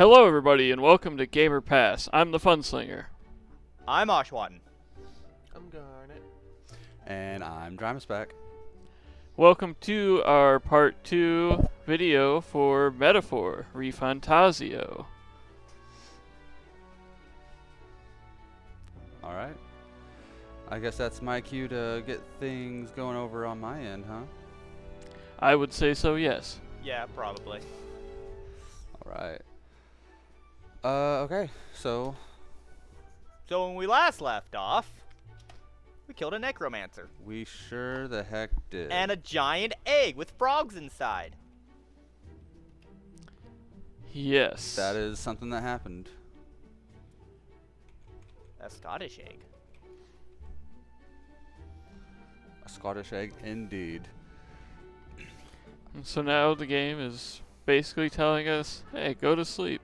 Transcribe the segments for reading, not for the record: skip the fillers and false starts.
Hello, everybody, and welcome to Gamer Pass. I'm the Funslinger. I'm Oshwatan. I'm Garnet. And I'm Drimus back. Welcome to our Part 2 video for Metaphor, ReFantazio. Alright. I guess that's my cue to get things going over on my end, huh? I would say so, yes. Yeah, probably. Alright. Okay, so So when we last left off, we killed a necromancer. we sure the heck did. And a giant egg with frogs inside. Yes. That is something that happened. A Scottish egg. A Scottish egg, indeed. And so now the game is basically telling us, hey, go to sleep.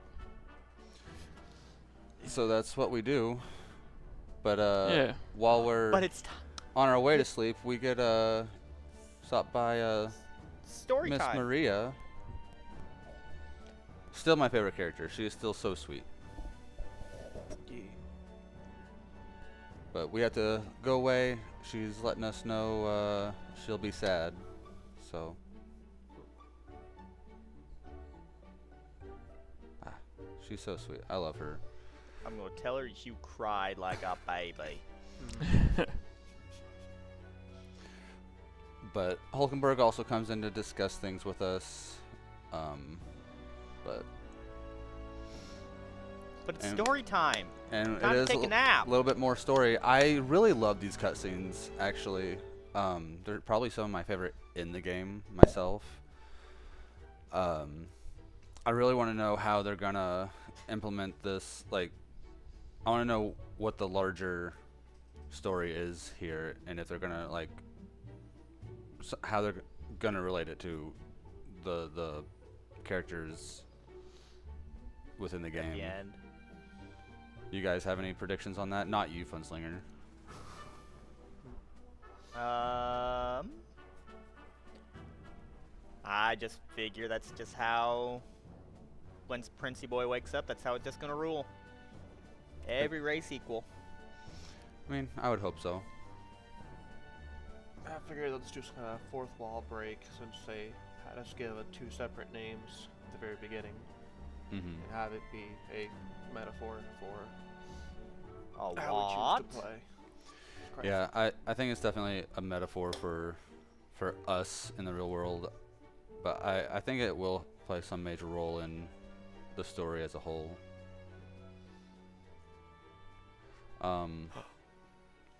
So that's what we do. But Yeah. while we're But it's on our way to sleep, we get stopped by story Miss time. Maria. Still my favorite character. She is still so sweet. But we have to go away. She's letting us know she'll be sad. So. She's so sweet. I love her. I'm gonna tell her you cried like a baby. But Hulkenberg also comes in to discuss things with us. But But it's And- story time. and Time it to is take a nap. little bit more story. I really love these cutscenes. Actually, they're probably some of my favorite in the game myself. I really want to know how they're gonna implement this. Like, I want to know what the larger story is here, and if they're gonna like how they're gonna relate it to the characters within the At game. the end. You guys have any predictions on that? Not you, Funslinger. I just figure that's just how, when Princey Boy wakes up, that's how it's just gonna rule. Every race equal. I mean, I would hope so. I figured let's do some kind of fourth wall break since they had us give two separate names at the very beginning Mm-hmm. and have it be a metaphor for A how what? we choose to play. Christ. Yeah, I think it's definitely a metaphor for us in the real world, but I think it will play some major role in the story as a whole.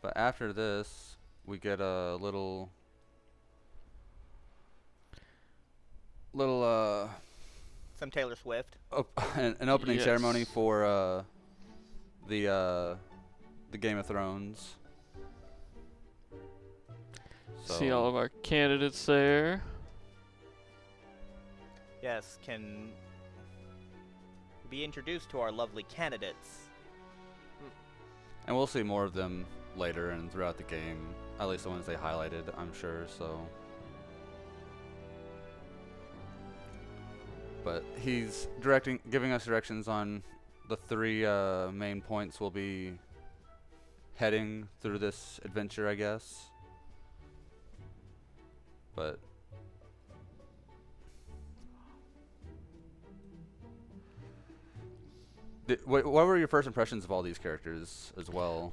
But after this, we get a little Some Taylor Swift. an opening Yes. ceremony for the Game of Thrones. See all of our candidates there. Yes, can be introduced to our lovely candidates. And we'll see more of them later and throughout the game. At least the ones they highlighted, I'm sure, so. But he's giving us directions on the three main points we'll be heading through this adventure, I guess. But what were your first impressions of all these characters as well?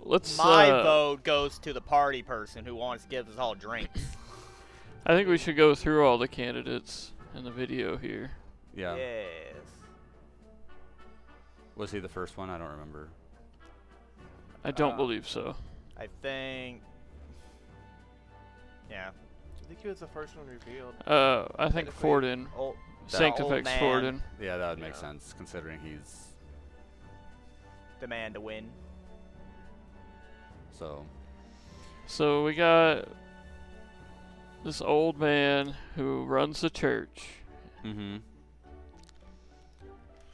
Let's. My vote goes to the party person who wants to give us all drinks. I think we should go through all the candidates in the video here. Yeah. Yes. Was he the first one? I don't remember. I don't believe so. I think. Yeah. I think he was the first one revealed. I think Technically- Forden. Old, Sanctifex old man. Forden. Yeah, that would make Yeah. sense considering he's The man to win. so. So we got this old man who runs the church. Mm-hmm.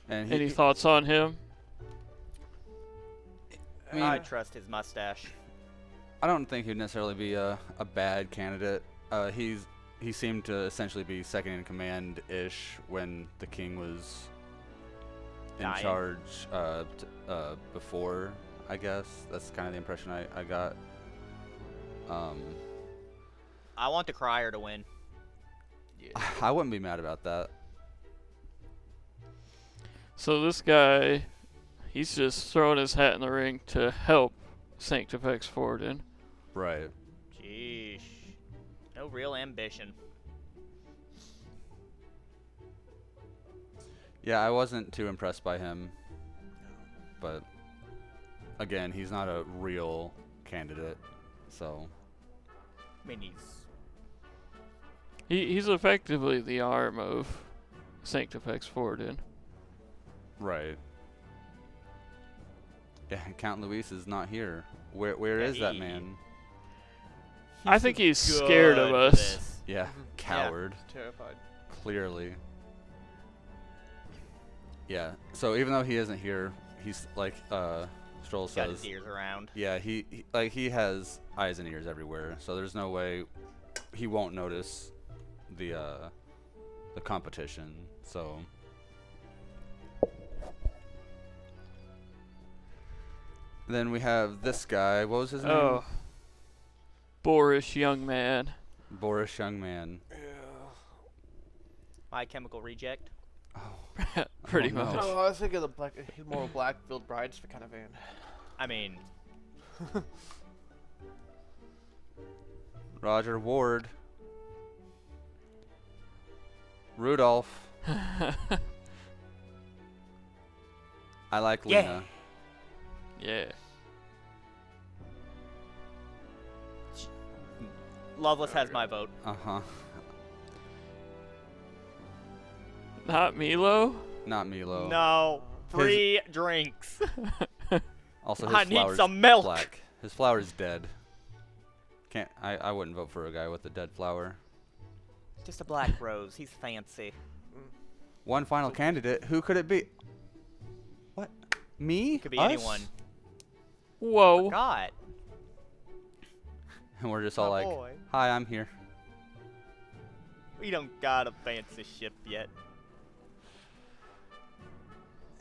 And Any thoughts on him? I mean, I trust his mustache. I don't think he'd necessarily be a bad candidate. He seemed to essentially be second in command ish when the king was in Dying. charge before, I guess. That's kind of the impression I got. I want the Crier to win. Yeah. I wouldn't be mad about that. So this guy, he's just throwing his hat in the ring to help Sanctifex Forden. Right. Jeez. No real ambition. Yeah, I wasn't too impressed by him. But again, he's not a real candidate. So, I mean, He's effectively the arm of Sanctifex Forden. right. Yeah, Count Luis is not here. Where Yeah, is that he- man? I think he's scared of good for us. this. Yeah, coward. Terrified. Clearly. Yeah. So even though he isn't here, he's like Stroll Got his says. ears around. Yeah, he has eyes and ears everywhere. So there's no way he won't notice the competition. So then we have this guy. What was his name? Oh. Boorish young man. Boris Young Man. Yeah. My Chemical Reject. Pretty Oh, no. much. Oh, I was thinking of the he's more Blackfield Brides kind of van. I mean, Roger Ward. Rudolph. I like Yeah. Lena. Yeah. Loveless has my vote. Uh-huh. Not Milo? Not Milo. No. Free drinks. Also, his I need flower's some milk. black. His flower's dead. Can't. I wouldn't vote for a guy with a dead flower. Just a black rose. He's fancy. One final candidate. Who could it be? What? Me? Could be Us? anyone. Whoa. God. And we're just all My like, boy. "Hi, I'm here." We don't got a fancy ship yet.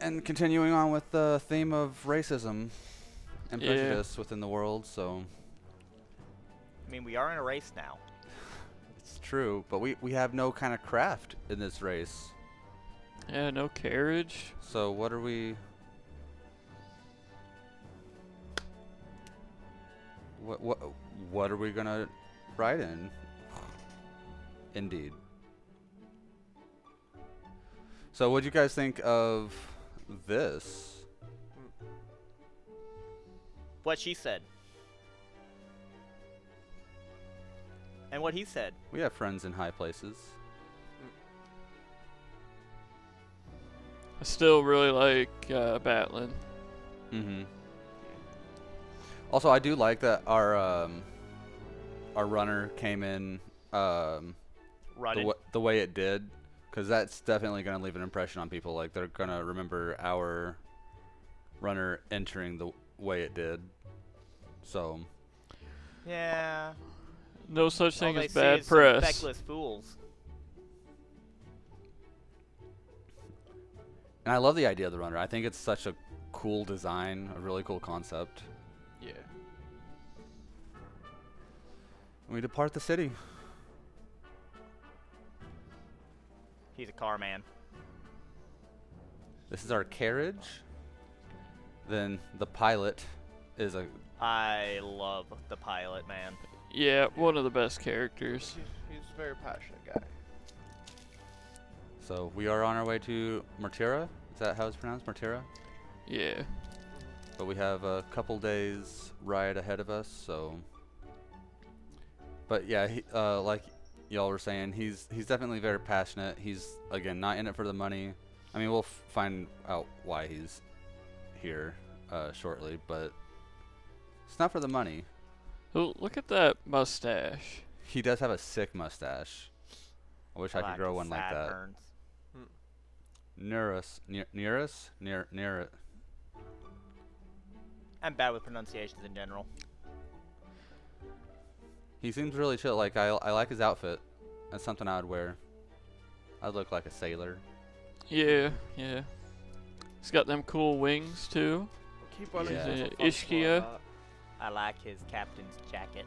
And continuing on with the theme of racism and Yeah. prejudice within the world, so I mean, we are in a race now. it's true. But we have no kind of craft in this race. Yeah, no carriage. So what are we? What are we gonna ride in? Indeed. So what do you guys think of this? What she said. And what he said. We have friends in high places. I still really like Batlin. Mm-hmm. Also, I do like that our runner came in Running. the way it did, because that's definitely going to leave an impression on people. Like, they're going to remember our runner entering the way it did. So, Yeah. No such All thing they as see bad is some press. feckless fools. and I love the idea of the runner. I think it's such a cool design, a really cool concept. Yeah. And we depart the city. He's a car man. This is our carriage. Then the pilot is a I love the pilot, man. Yeah, one of the best characters. He's a very passionate guy. So we are on our way to Martira. Is that how it's pronounced? Martira? Yeah. But we have a couple days ride ahead of us, so. But yeah, like y'all were saying, he's definitely very passionate. He's, again, not in it for the money. I mean, we'll find out why he's here shortly, but it's not for the money. Oh, look at that mustache. He does have a sick mustache. I wish I could grow one like that. Sideburns. Near it. I'm bad with pronunciations in general. He seems really chill. Like, I like his outfit. That's something I would wear. I'd look like a sailor. Yeah, yeah. He's got them cool wings too. Keep running. Yeah. Some fun Ishkia. slot. I like his captain's jacket.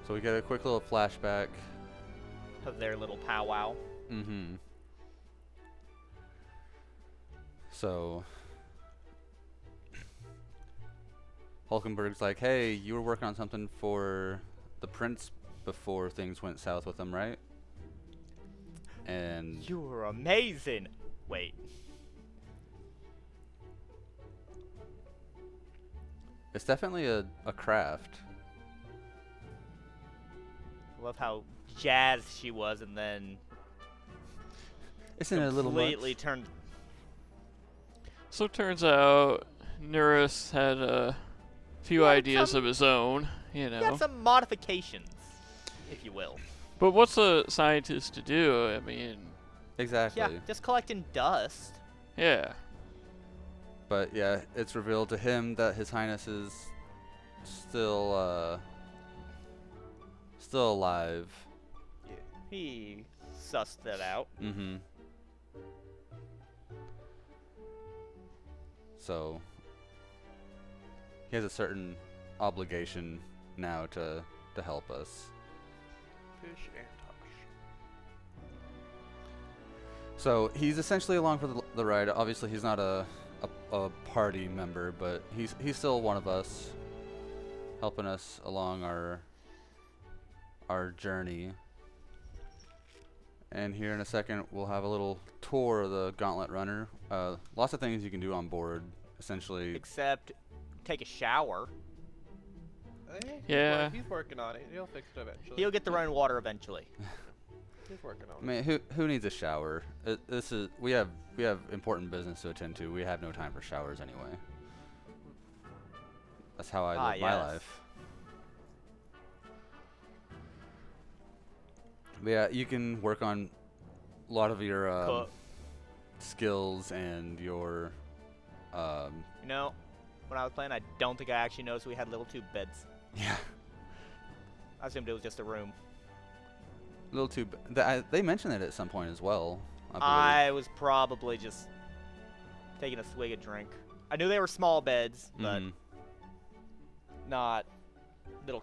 So we get a quick little flashback. Of their little powwow. Mm-hmm. So Hulkenberg's like, hey, you were working on something for the prince before things went south with him, right? And You were amazing. Wait. it's definitely a craft. Love how jazzed she was, and then Isn't it a little completely much? turned. So it turns out Nuris had a few Yeah, ideas some- of his own, you He know. had some modifications, if you will. But what's a scientist to do? I mean, Exactly. Yeah, just collecting dust. yeah. But yeah, it's revealed to him that His Highness is still alive. He sussed that out. Mm-hmm. So he has a certain obligation now to help us. Fish and Tosh. So he's essentially along for the ride. Obviously, he's not a party member, but he's still one of us, helping us along our journey. And here in a second, we'll have a little tour of the Gauntlet Runner. Lots of things you can do on board, essentially. Except take a shower. Yeah. He's working on it. He'll fix it eventually. He'll get the running water eventually. He's working on I mean, who needs a shower? We have important business to attend to. We have no time for showers anyway. That's how I live my yes. life. But yeah, you can work on a lot of your Cook. skills and your You know, when I was playing, I don't think I actually noticed we had little tube beds. yeah, I assumed it was just a room. little too. They mentioned it at some point as well. I believe. I was probably just taking a swig of drink. I knew they were small beds, but Mhm. not little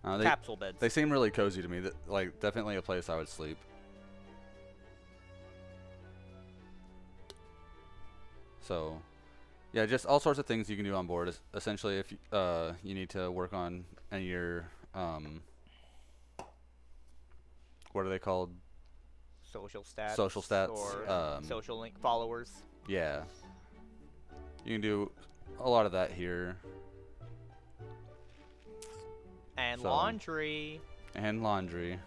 They capsule beds. they seem really cozy to me. That like definitely a place I would sleep. So, yeah, just all sorts of things you can do on board. Essentially, if you need to work on any of your what are they called? Social stats. Social stats, Or social link followers. Yeah, you can do a lot of that here. And So- laundry. And laundry.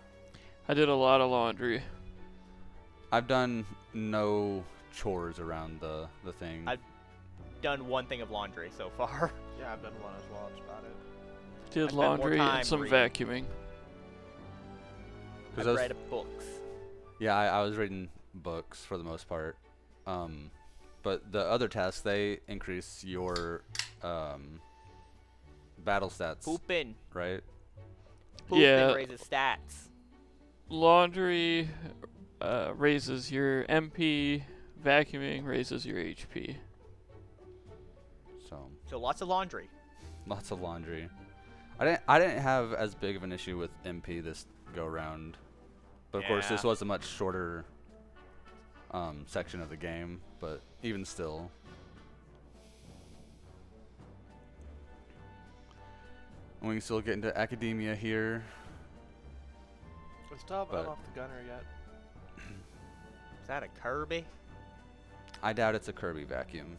I did a lot of laundry. I've done no chores around the thing. I've done one thing of laundry so far. Yeah, I've done one as well. That's about it. Did spent more laundry time and some reading. vacuuming. 'Cause I've those- read books. Yeah, I was reading books for the most part. But the other tasks, they increase your battle stats, Pooping. right? Pooping Yeah. raises stats. Laundry raises your MP. Vacuuming raises your HP. So So lots of laundry. lots of laundry. I didn't have as big of an issue with MP this go round, but of course this Yeah. was a much shorter section of the game. But even still. And we can still get into academia here. We still haven't But- off the gunner yet. Is that a Kirby? I doubt it's a Kirby vacuum.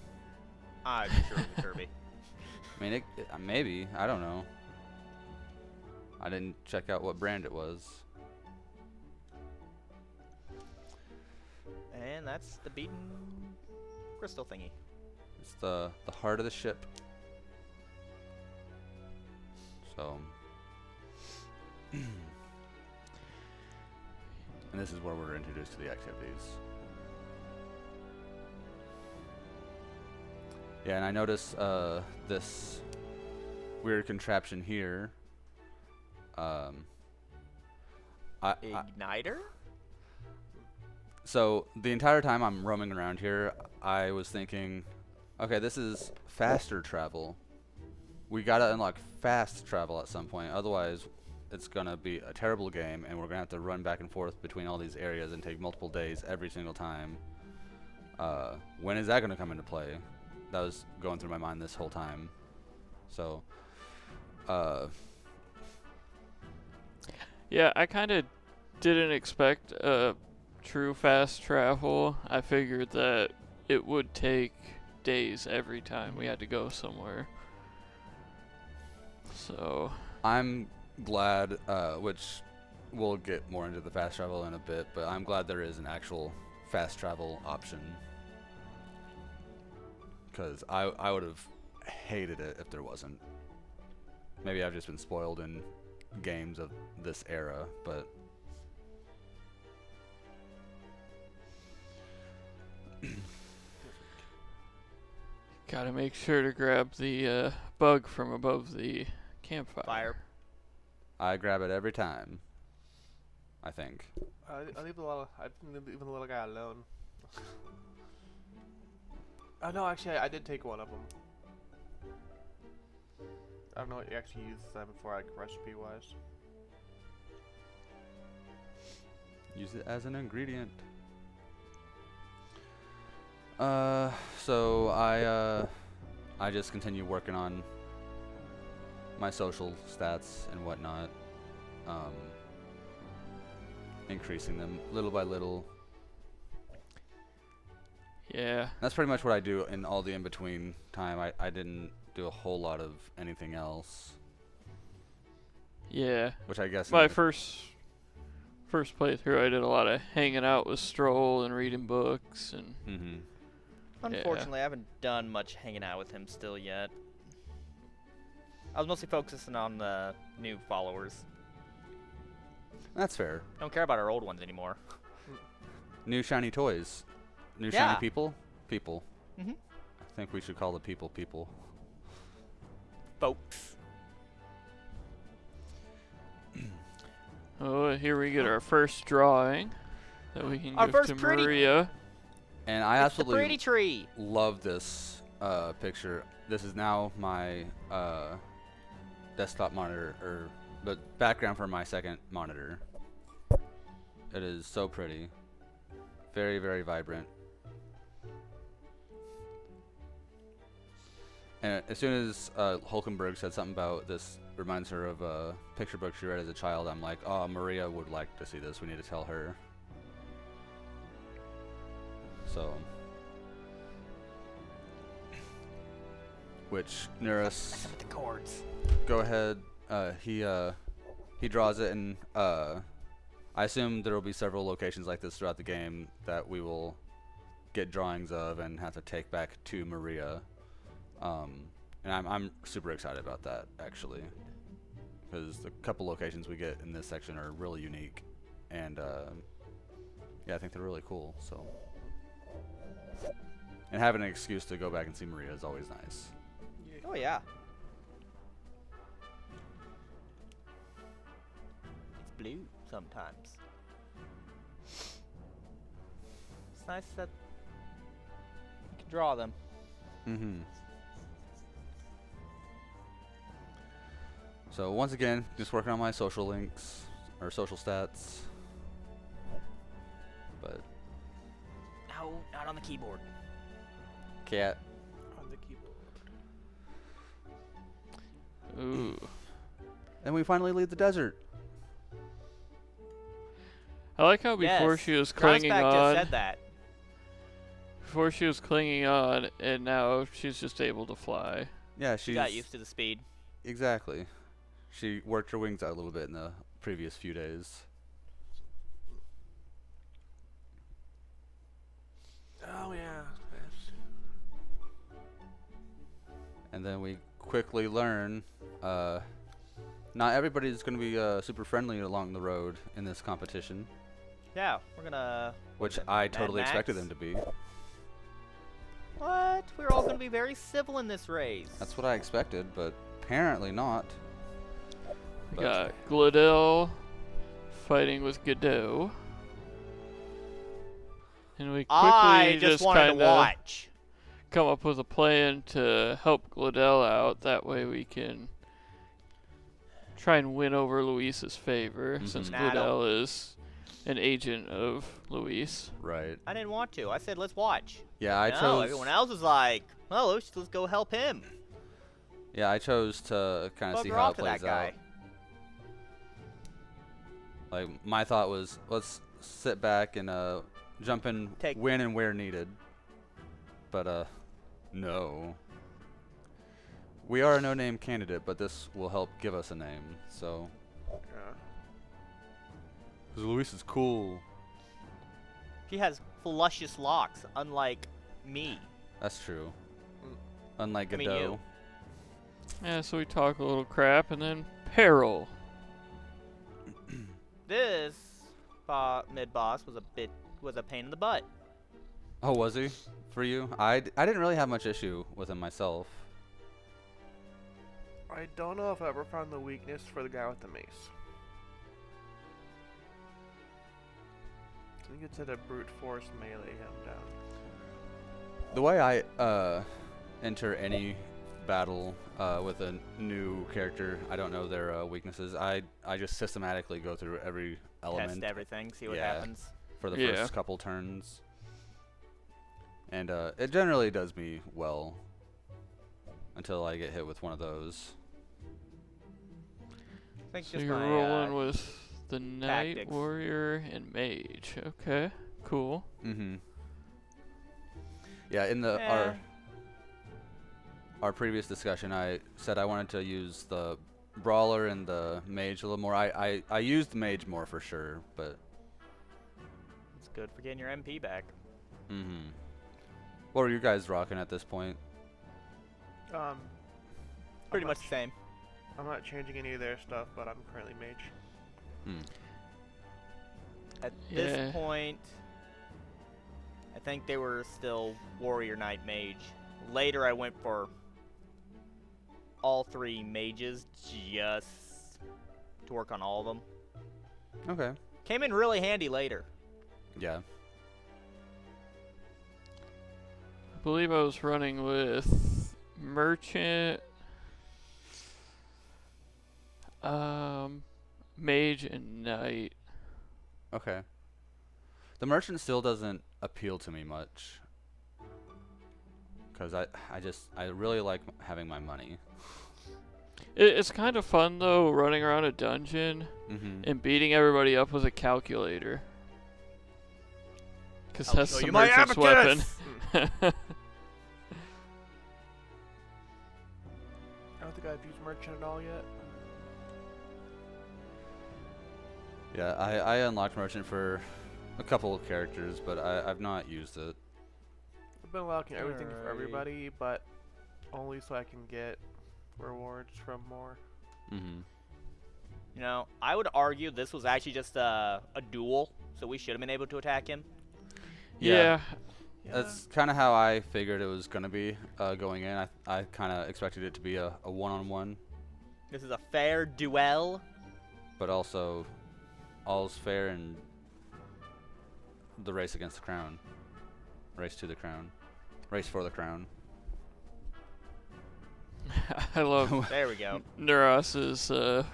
I'm sure it's a Kirby. I mean, maybe. I don't know. I didn't check out what brand it was. And that's the beaten crystal thingy. It's the heart of the ship. So. And this is where we're introduced to the activities. Yeah, and I notice this weird contraption here. I Igniter? So the entire time I'm roaming around here, I was thinking, okay, this is faster travel. We gotta unlock fast travel at some point, otherwise it's gonna be a terrible game, and we're gonna have to run back and forth between all these areas and take multiple days every single time. When is that gonna come into play? That was going through my mind this whole time. So, Yeah, I kind of didn't expect true fast travel. I figured that it would take days every time we had to go somewhere. So I'm glad, which we'll get more into the fast travel in a bit, but I'm glad there is an actual fast travel option. Because I would have hated it if there wasn't. Maybe I've just been spoiled in games of this era, but gotta make sure to grab the bug from above the campfire. Fire. I grab it every time. I think. I leave I didn't leave the little guy alone. Oh no, actually I did take one of them. I don't know what you actually use them for, like recipe wise. Use it as an ingredient. So I just continue working on my social stats and whatnot, increasing them little by little. Yeah. That's pretty much what I do in all the in-between time. I didn't do a whole lot of anything else, Yeah. which I guess My first playthrough, I did a lot of hanging out with Stroll and reading books and. Mm-hmm. Unfortunately, I haven't done much hanging out with him still yet. I was mostly focusing on the new followers. That's fair. Don't care about our old ones anymore. New shiny toys. New Yeah. shiny people? People. Mhm. I think we should call the people people. Folks. Oh, here we get our first drawing that we can Our give first to pretty- Maria. And I It's the pretty absolutely tree. love this picture. This is now my desktop monitor, or the background for my second monitor. It is so pretty. Very, very vibrant. And as soon as Hulkenberg said something about this reminds her of a picture book she read as a child, I'm like, oh, Maria would like to see this. We need to tell her. So, which Neris, With the chords. go ahead. He draws it, and I assume there will be several locations like this throughout the game that we will get drawings of and have to take back to Maria. And I'm super excited about that, actually, because the couple locations we get in this section are really unique, and yeah, I think they're really cool. So, and having an excuse to go back and see Maria is always nice. Oh yeah. It's blue sometimes. It's nice that you can draw them. Mm-hmm. So once again, just working on my social links or social stats. But No, not on the keyboard. cat. On the keyboard. Ooh. And we finally leave the desert. I like how before Yes. she was John's clinging back on. just said that. Before she was clinging on, and now she's just able to fly. Yeah, She she's got used to the speed. exactly. She worked her wings out a little bit in the previous few days. Oh yeah. Yes. And then we quickly learn not everybody's going to be super friendly along the road in this competition, Yeah, we're gonna. which what's it, I Mad totally expected Max? them to be. What? We're all gonna be very civil in this race. That's what I expected, but apparently not. We But- got Glidell fighting with Godot. And we I quickly just wanted to kind of watch. come up with a plan to help Gladell out. That way we can try and win over Luis's favor, since Nah, I don't- Gladell is an agent of Luis. Right. I didn't want to. I said, let's watch. Yeah, I No, chose. everyone else was like, well, let's go help him. Yeah, I chose to kind of see Bugger how off it to plays that guy. out. Like my thought was, let's sit back and jump in when and where needed. But no. We are a no-name candidate, but this will help give us a name. So. Yeah. Because Luis is cool. He has luscious locks, unlike me. That's true. Unlike I mean, Godot. you. Yeah, so we talk a little crap, and then Peril. This mid-boss was a pain in the butt. Oh, was he? For you? I didn't really have much issue with him myself. I don't know if I ever found the weakness for the guy with the mace. I think it's at a brute force melee him down. The way I enter any battle with a new character, I don't know their weaknesses. I just systematically go through every element. Test everything, see what Yeah. happens. For the Yeah. first couple turns. And it generally does me well until I get hit with one of those. I think So just you're my, rolling with the Knight, tactics. Warrior, and Mage. Okay, cool. Mm-hmm. Yeah, in eh, our previous discussion, I said I wanted to use the Brawler and the Mage a little more. I used Mage more for sure, but... it's good for getting your MP back. Mm-hmm. What are you guys rocking at this point? Pretty much the same. I'm not changing any of their stuff, but I'm currently mage. Hmm. At Yeah. this point, I think they were still Warrior Knight Mage. Later, I went for all three mages just to work on all of them. Okay. Came in really handy later. Yeah. I believe I was running with Merchant, Mage, and Knight. Okay. The Merchant still doesn't appeal to me much. Because I really like having my money. It's kind of fun though, running around a dungeon Mm-hmm. and beating everybody up with a calculator. Because I'll that's show the you my merchant's weapon. abacus! I don't think I've used merchant at all yet. Yeah, I unlocked Merchant for a couple of characters, but I've not used it. I've been unlocking everything for Alrighty. everybody, but only so I can get rewards from more. Mm-hmm. You know, I would argue this was actually just a duel, so we should have been able to attack him. Yeah. That's kind of how I figured it was going to be going in. I kind of expected it to be a one-on-one, This is a fair duel. but also all's fair in the race against the crown. Race to the crown. Race for the crown. I love There we go. Neuros's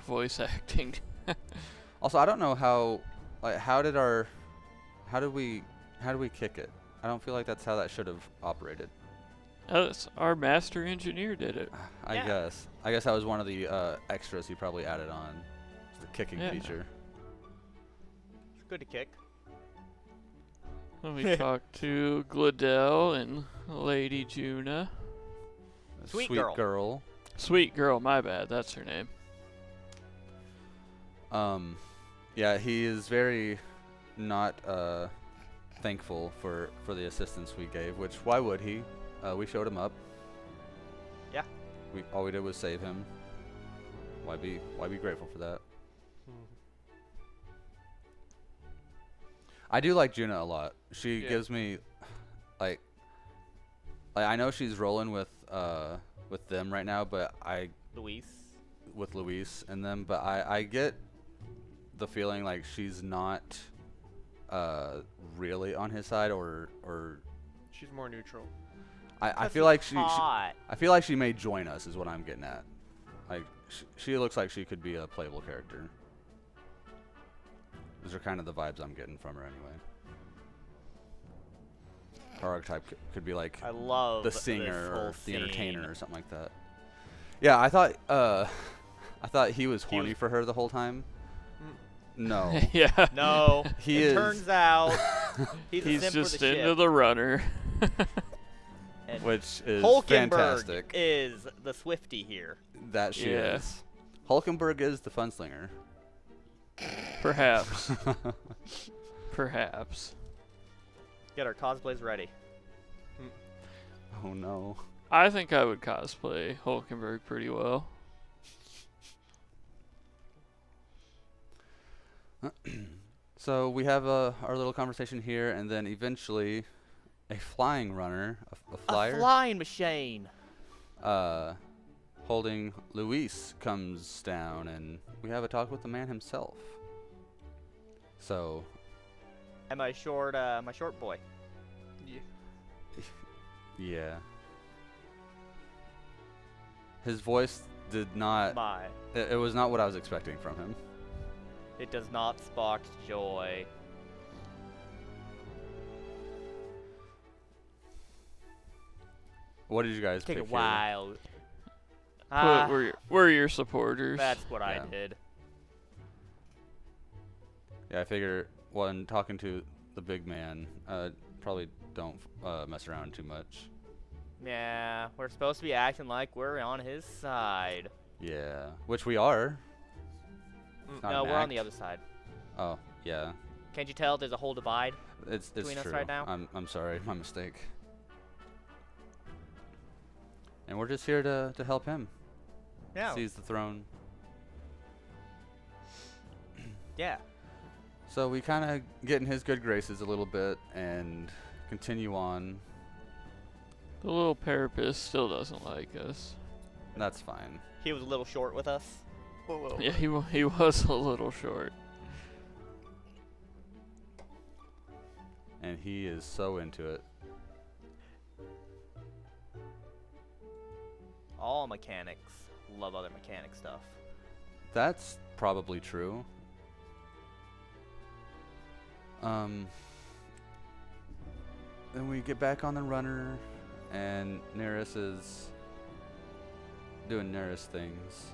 voice acting. Also, I don't know how did we kick it? I don't feel like that's how that should have operated. Our master engineer did it. I Yeah. guess. I guess that was one of the extras he probably added on. The kicking Yeah. feature. It's good to kick. Then we talked to Gladell and Lady Juna. Sweet Sweet girl. girl. Sweet girl, my bad, that's her name. Yeah, he is very not thankful for the assistance we gave, which why would he? We showed him up. Yeah. All we did was save him. Why be grateful for that? I do like Juna a lot. She Yeah. gives me like I know she's rolling with them right now, but Luis. with Luis and them, but I get the feeling like she's not really on his side, or She's more neutral. I 'Cause feel like she's she hot. I feel like she may join us, is what I'm getting at. Like, she looks like she could be a playable character. Those are kind of the vibes I'm getting from her anyway. Her archetype could be like I love the this singer whole or the entertainer scene. or something like that. Yeah, I thought he was He horny was- for her the whole time. No, Yeah. No, He it is- turns out he's a He's simp just for the into ship. the runner. And which is Hulkenberg fantastic. is the Swifty here. That she Yeah. is. Hulkenberg is the funslinger. Perhaps. Perhaps. Get our cosplays ready. Oh no. I think I would cosplay Hulkenberg pretty well. So we have our little conversation here, and then eventually, a flying runner, a flyer, A flying machine. holding Luis comes down, and we have a talk with the man himself. So, And my short boy. Yeah. yeah. His voice did not. My. It was not what I was expecting from him. It does not spark joy. What did you guys Take a pick here? while. We're your supporters. That's what I Yeah. did. Yeah, I figure when talking to the big man, probably don't mess around too much. Yeah, we're supposed to be acting like we're on his side. Yeah, which we are. It's not No, an we're on the act. other side. Oh, yeah. Can't you tell there's a whole divide? It's Between us true. right now? I'm sorry, my mistake. And we're just here to help him Yeah. seize the throne. Yeah. So we kind of get in his good graces a little bit and continue on. The little parapist still doesn't like us. That's fine. He was a little short with us. Whoa. Yeah, he was a little short. And he is so into it. All mechanics love other mechanic stuff. That's probably true. Then we get back on the runner, and Neris is doing Neris things.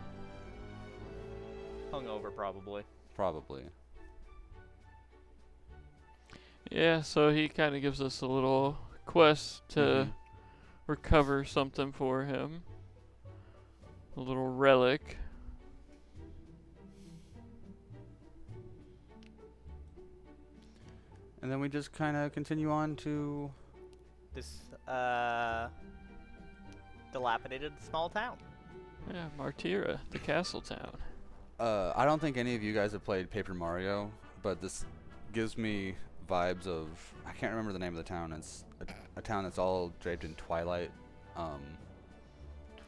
Hungover, probably. Probably. Yeah, so he kind of gives us a little quest to Mhm. recover something for him. A little relic. And then we just kind of continue on to. This, dilapidated small town. Yeah, Martira, the castle town. I don't think any of you guys have played Paper Mario, but this gives me vibes of. I can't remember the name of the town. It's a town that's all draped in twilight.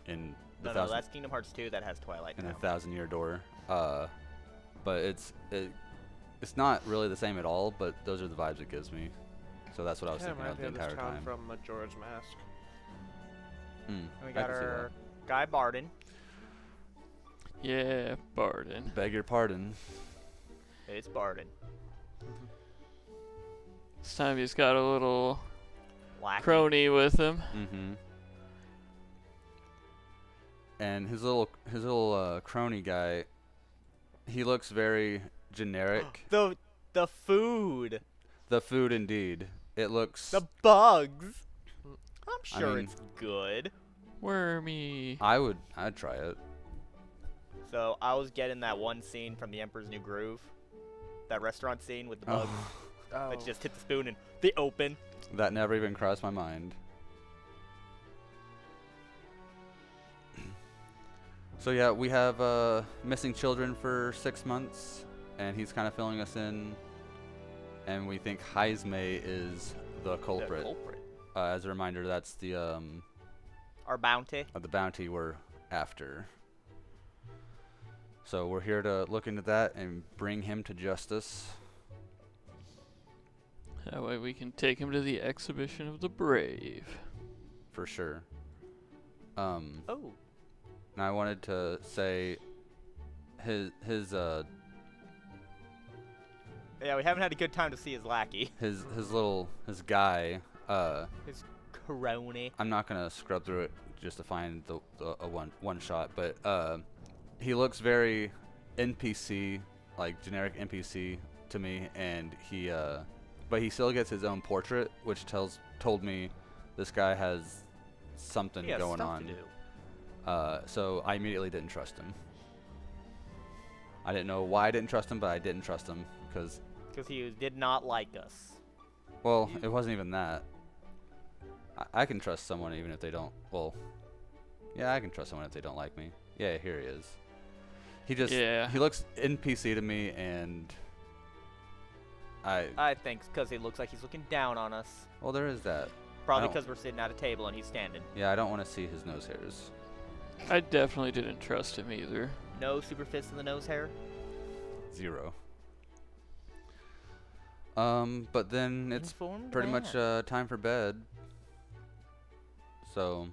In the No, that's Kingdom Hearts 2 that has Twilight in now. a 1,000-year door. But it's not really the same at all. But those are the vibes it gives me. So that's what I was Kinda thinking of reminds the me of entire this town time. from Majora's Mask. And we I got can see our guy Barden. Yeah, Barden. that. Beg your pardon. It's Barden. This time he's got a little Lackey. crony with him. Mm-hmm. And his little crony guy, he looks very generic. The food. The food, indeed. It looks. The bugs. I'm I sure mean- it's good. Wormy. I'd try it. So I was getting that one scene from The Emperor's New Groove. That restaurant scene with the bugs. Oh. That just hit the spoon and they open. That never even crossed my mind. So yeah, we have missing children for 6 months, and he's kind of filling us in. And we think Heismay is the culprit. The culprit. As a reminder, that's the Our bounty. bounty we're after. So we're here to look into that and bring him to justice. That way way we can take him to the exhibition of the brave. For sure. Oh, And I wanted to say his yeah, we haven't had a good time to see his lackey. his guy. His crony. I'm not gonna scrub through it just to find the a one shot, but he looks very NPC, like generic NPC to me, and but he still gets his own portrait, which told me this guy has something He has going stuff on. to do. So I immediately didn't trust him. I didn't know why I didn't trust him, but I didn't trust him because He did not like us. well, it wasn't even that. I can trust someone even if they don't. Well, yeah, I can trust someone if they don't like me. Yeah, here he is. He looks NPC to me, and I think because he looks like he's looking down on us. well, there is that. Probably I don't- because we're sitting at a table and he's standing. Yeah, I don't want to see his nose hairs. I definitely didn't trust him either. No super fist in the nose hair. 0. But then it's Informed pretty man. much time for bed. So,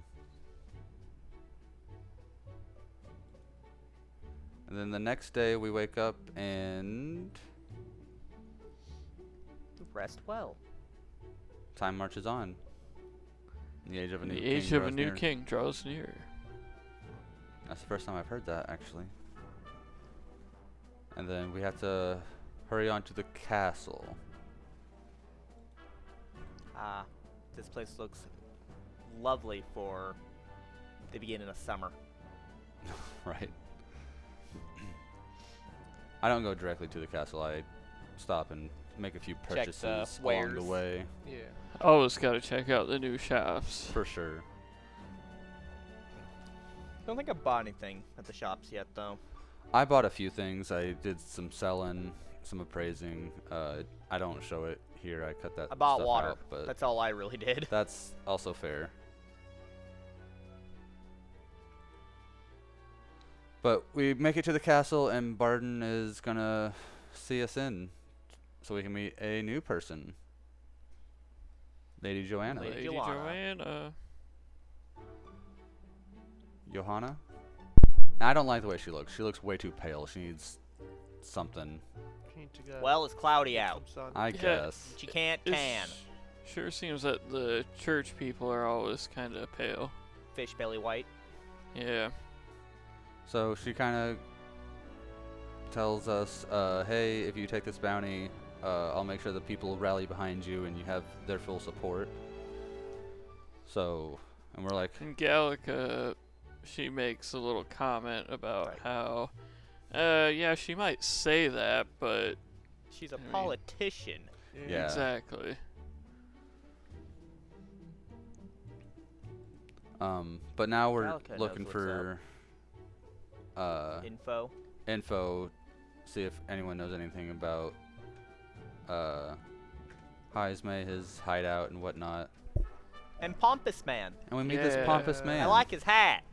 and then the next day we wake up and Rest well. time marches on. The age of a new The king age of a draws new near. king draws near. That's the first time I've heard that, actually. And then we have to hurry on to the castle. This place looks lovely for the beginning of summer. Right. I don't go directly to the castle. I stop and make a few Check the purchases along the wares. way. Yeah. Always gotta check out the new shops. For sure. Don't think I bought anything at the shops yet, though. I bought a few things. I did some selling, some appraising. I don't show it here. I cut that I bought stuff water. out, but That's all I really did. that's also fair. But we make it to the castle, and Barden is gonna see us in, so we can meet a new person, Lady Joanna. Lady Lady Joanna. Johanna? I don't like the way she looks. She looks way too pale. She needs something. Need to go Well, it's cloudy get out. some sun. I Yeah. guess. She can't It tan. sure seems that the church people are always kind of pale. Fish belly white. Yeah. So she kind of tells us, hey, if you take this bounty, I'll make sure the people rally behind you and you have their full support. So, and we're like, And Gallica, she makes a little comment about Right. how, yeah, she might say that, but She's a I mean- politician. Yeah. exactly. but now we're Gallica knows looking what's for Info. info, see if anyone knows anything about Heisme, his hideout and whatnot. And Pompous Man. And we meet this pompous Yeah. man. I like his hat.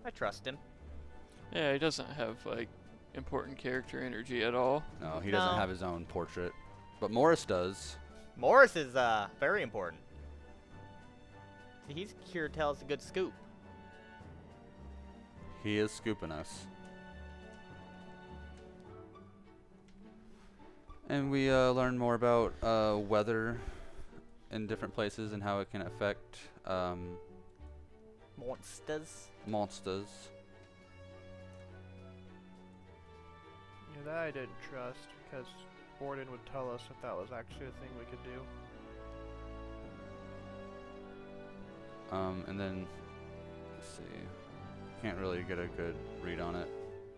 I trust him. Yeah, he doesn't have, like, important character energy at all. No, he doesn't No. have his own portrait, but Morris does. Morris is very important. See, he's here to tell us a good scoop. He is scooping us. And we learn more about weather in different places and how it can affect Monsters. monsters. Yeah, that I didn't trust because Borden would tell us if that was actually a thing we could do. And then, let's see, can't really get a good read on it,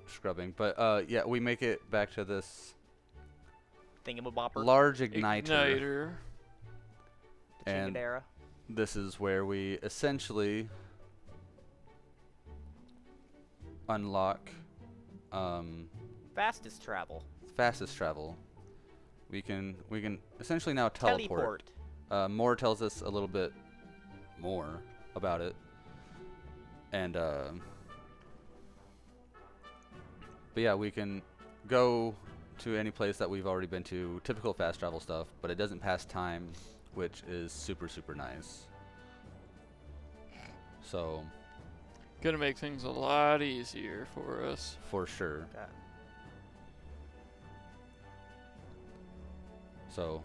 scrubbing. But yeah, we make it back to this Thingamabopper. large igniter. Igniter. The and- Chingadera. This is where we essentially unlock Fastest travel. fastest travel. We can essentially now teleport. Moore tells us a little bit more about it, and but yeah, we can go to any place that we've already been to, typical fast travel stuff, but it doesn't pass time, which is super, super nice. So, Gonna make things a lot easier for us. for sure. That- So,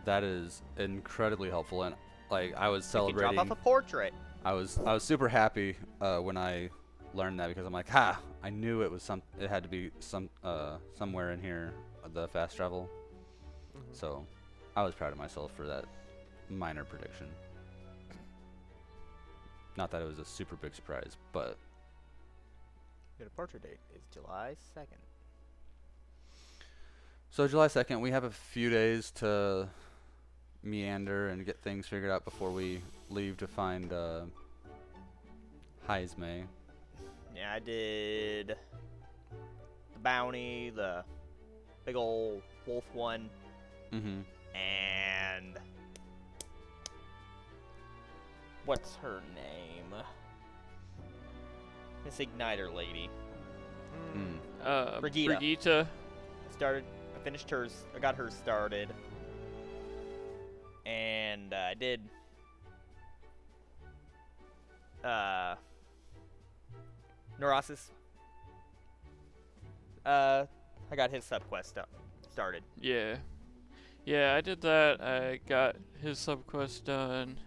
that is incredibly helpful, and like I was You can celebrating. drop off a portrait. I was super happy when I learned that, because I'm like, I knew it was it had to be somewhere in here, the fast travel. So I was proud of myself for that minor prediction. Not that it was a super big surprise, but The portrait date is July 2nd. so July 2nd, we have a few days to meander and get things figured out before we leave to find Heismay. Yeah, I did the bounty, the big old wolf one, Mm-hmm. and what's her name? Miss Igniter lady. Mm. Brigitte. I finished hers. I got hers started, and I did. Neurosis. I got his subquest started. Yeah. Yeah, I did that. I got his subquest done.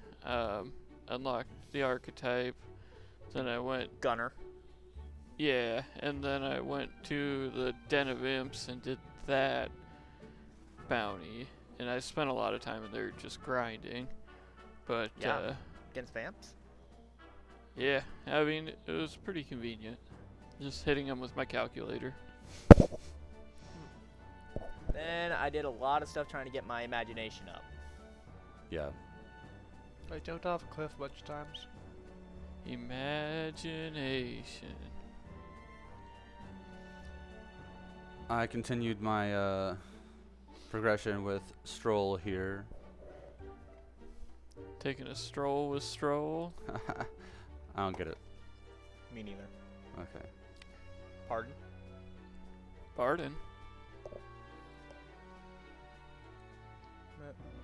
Unlocked the archetype. Then I went. Gunner. Yeah, and then I went to the Den of Imps and did that bounty. And I spent a lot of time in there just grinding. But, Yeah. Against vamps. yeah, I mean, it was pretty convenient. Just hitting them with my calculator. Then I did a lot of stuff trying to get my imagination up. Yeah. I jumped off a cliff a bunch of times. Imagination. I continued my progression with Stroll here. Taking a stroll with Stroll. I don't get it. Me neither. Okay. Pardon? Barden.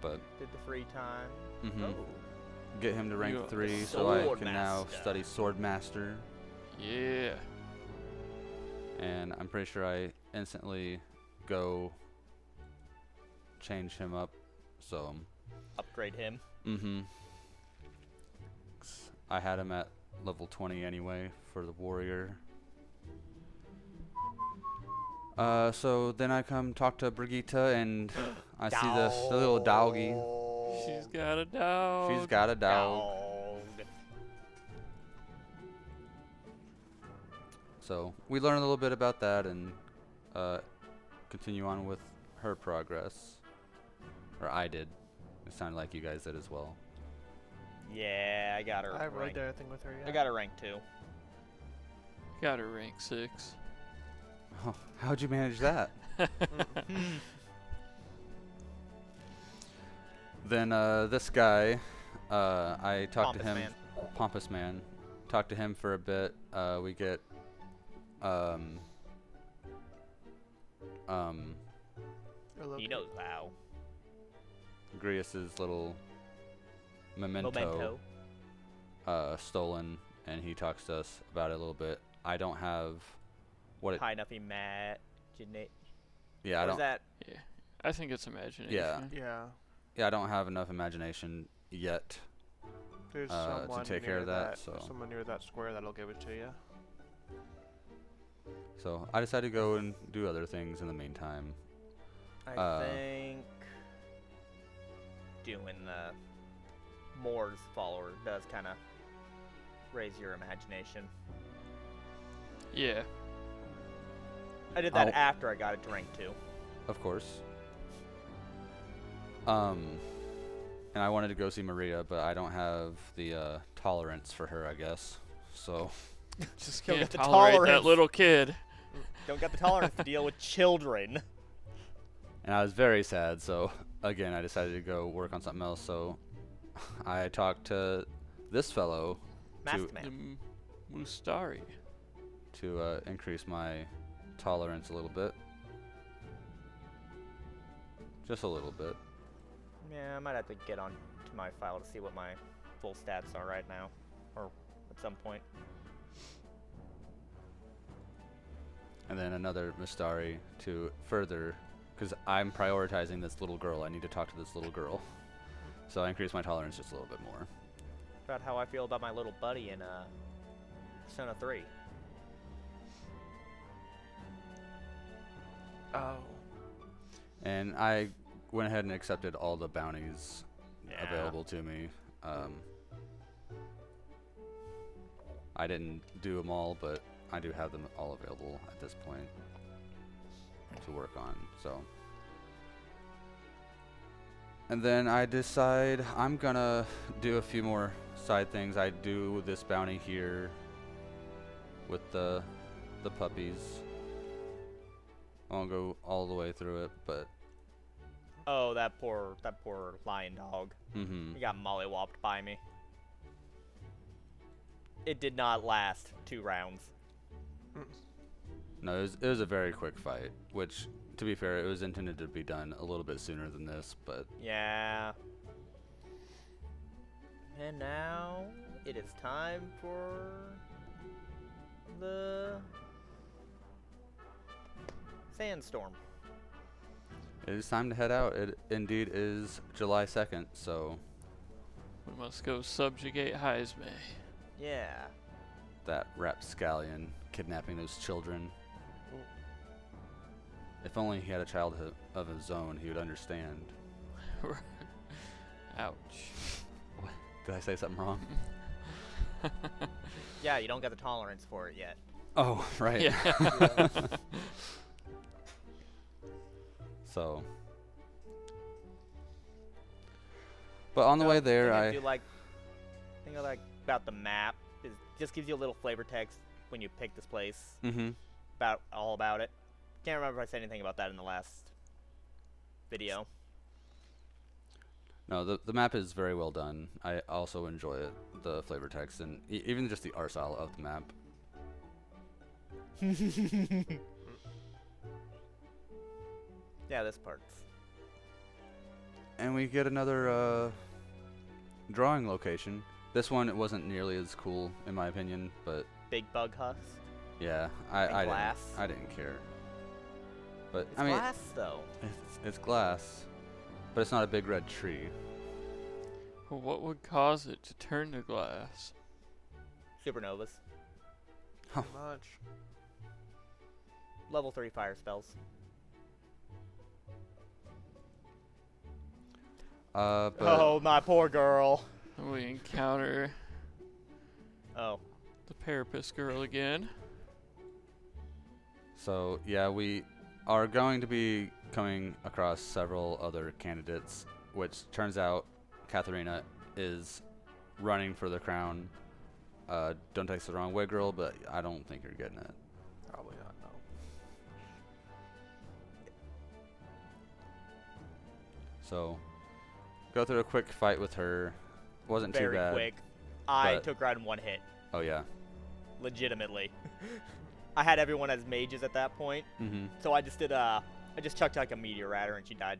But Did the free time. Mhm. Oh. get him to rank You- 3 so I Sword can now Master. study Sword Master. Yeah. And I'm pretty sure I instantly go change him up. So, Upgrade him. I had him at level 20 anyway for the warrior. So then I come talk to Brigitte and I see the little doggy. She's got a dog. She's got a dog. Dog. So we learn a little bit about that and continue on with her progress. Or I did. It sounded like you guys did as well. Yeah, I got her. I haven't really rank. done anything with her yet. I got her rank 2. Got her rank 6. Oh, how'd you manage that? Then this guy, I talked to Pompous him. man. Pompous man. Talked to him for a bit. We get He knows how. Grius's little memento, stolen, and he talks to us about it a little bit. I don't have what it. High enough imaginate. Yeah, I What don't. is that? Yeah. I think it's imagination. Yeah. Yeah, I don't have enough imagination yet. There's To someone take near care of that, so. someone near that square that'll give it to you. So I decided to go and do other things in the meantime. I think doing the Moore's follower does kind of raise your imagination. Yeah. I did that I'll- after I got it to rank 2. Of course. And I wanted to go see Maria, but I don't have the tolerance for her, I guess. So Just Don't can't get the tolerate that tolerance. little kid. Don't got the tolerance to deal with children. and I was very sad. So again, I decided to go work on something else. So I talked to this fellow Masked The man. Mustari. to increase my tolerance a little bit. Just a little bit. Yeah, I might have to get on to my file to see what my full stats are right now, or at some point. And then another Mistari to further, because I'm prioritizing this little girl. I need to talk to this little girl. So I increase my tolerance just a little bit more. About how I feel about my little buddy in Persona 3. Oh. And I went ahead and accepted all the bounties Yeah. available to me. I didn't do them all, but I do have them all available at this point to work on. So, and then I decide I'm gonna do a few more side things. I do this bounty here with the puppies. I won't go all the way through it, but Oh, that poor lion dog. He got mollywopped by me. It did not last 2 rounds. no, it was a very quick fight. Which, to be fair, it was intended to be done a little bit sooner than this, but Yeah. And now it is time for the sandstorm. it is time to head out. It indeed is July 2nd, so We must go subjugate Heisme. Yeah. that rapscallion kidnapping those children. If only he had a child of his own, he would understand. Ouch. What? Did I say something wrong? Yeah, you don't get the tolerance for it yet. Oh, right. Yeah. So, but on the way there, thing I like about the map is just gives you a little flavor text when you pick this place about all about it. Can't remember if I said anything about that in the last video. No, the map is very well done. I also enjoy it, the flavor text, and even just the art style of the map. Yeah, this part's. And we get another drawing location. This one, it wasn't nearly as cool, in my opinion, but Big bug husk. yeah, And I glass. I didn't care. But It's I mean, glass though. it's glass, but it's not a big red tree. Well, what would cause it to turn to glass? Supernovas. Pretty much. Level 3 fire spells. But Oh, my poor girl. And we encounter Oh. the Parapus girl again. So yeah, we are going to be coming across several other candidates, which turns out Katharina is running for the crown. Don't take this the wrong way, girl, but I don't think you're getting it. Probably not, no. So go through a quick fight with her. Wasn't too Very bad. quick. I but- took her out in 1 hit. Oh yeah. Legitimately. I had everyone as mages at that point. Mm-hmm. So I just did I just chucked like a meteor at her and she died.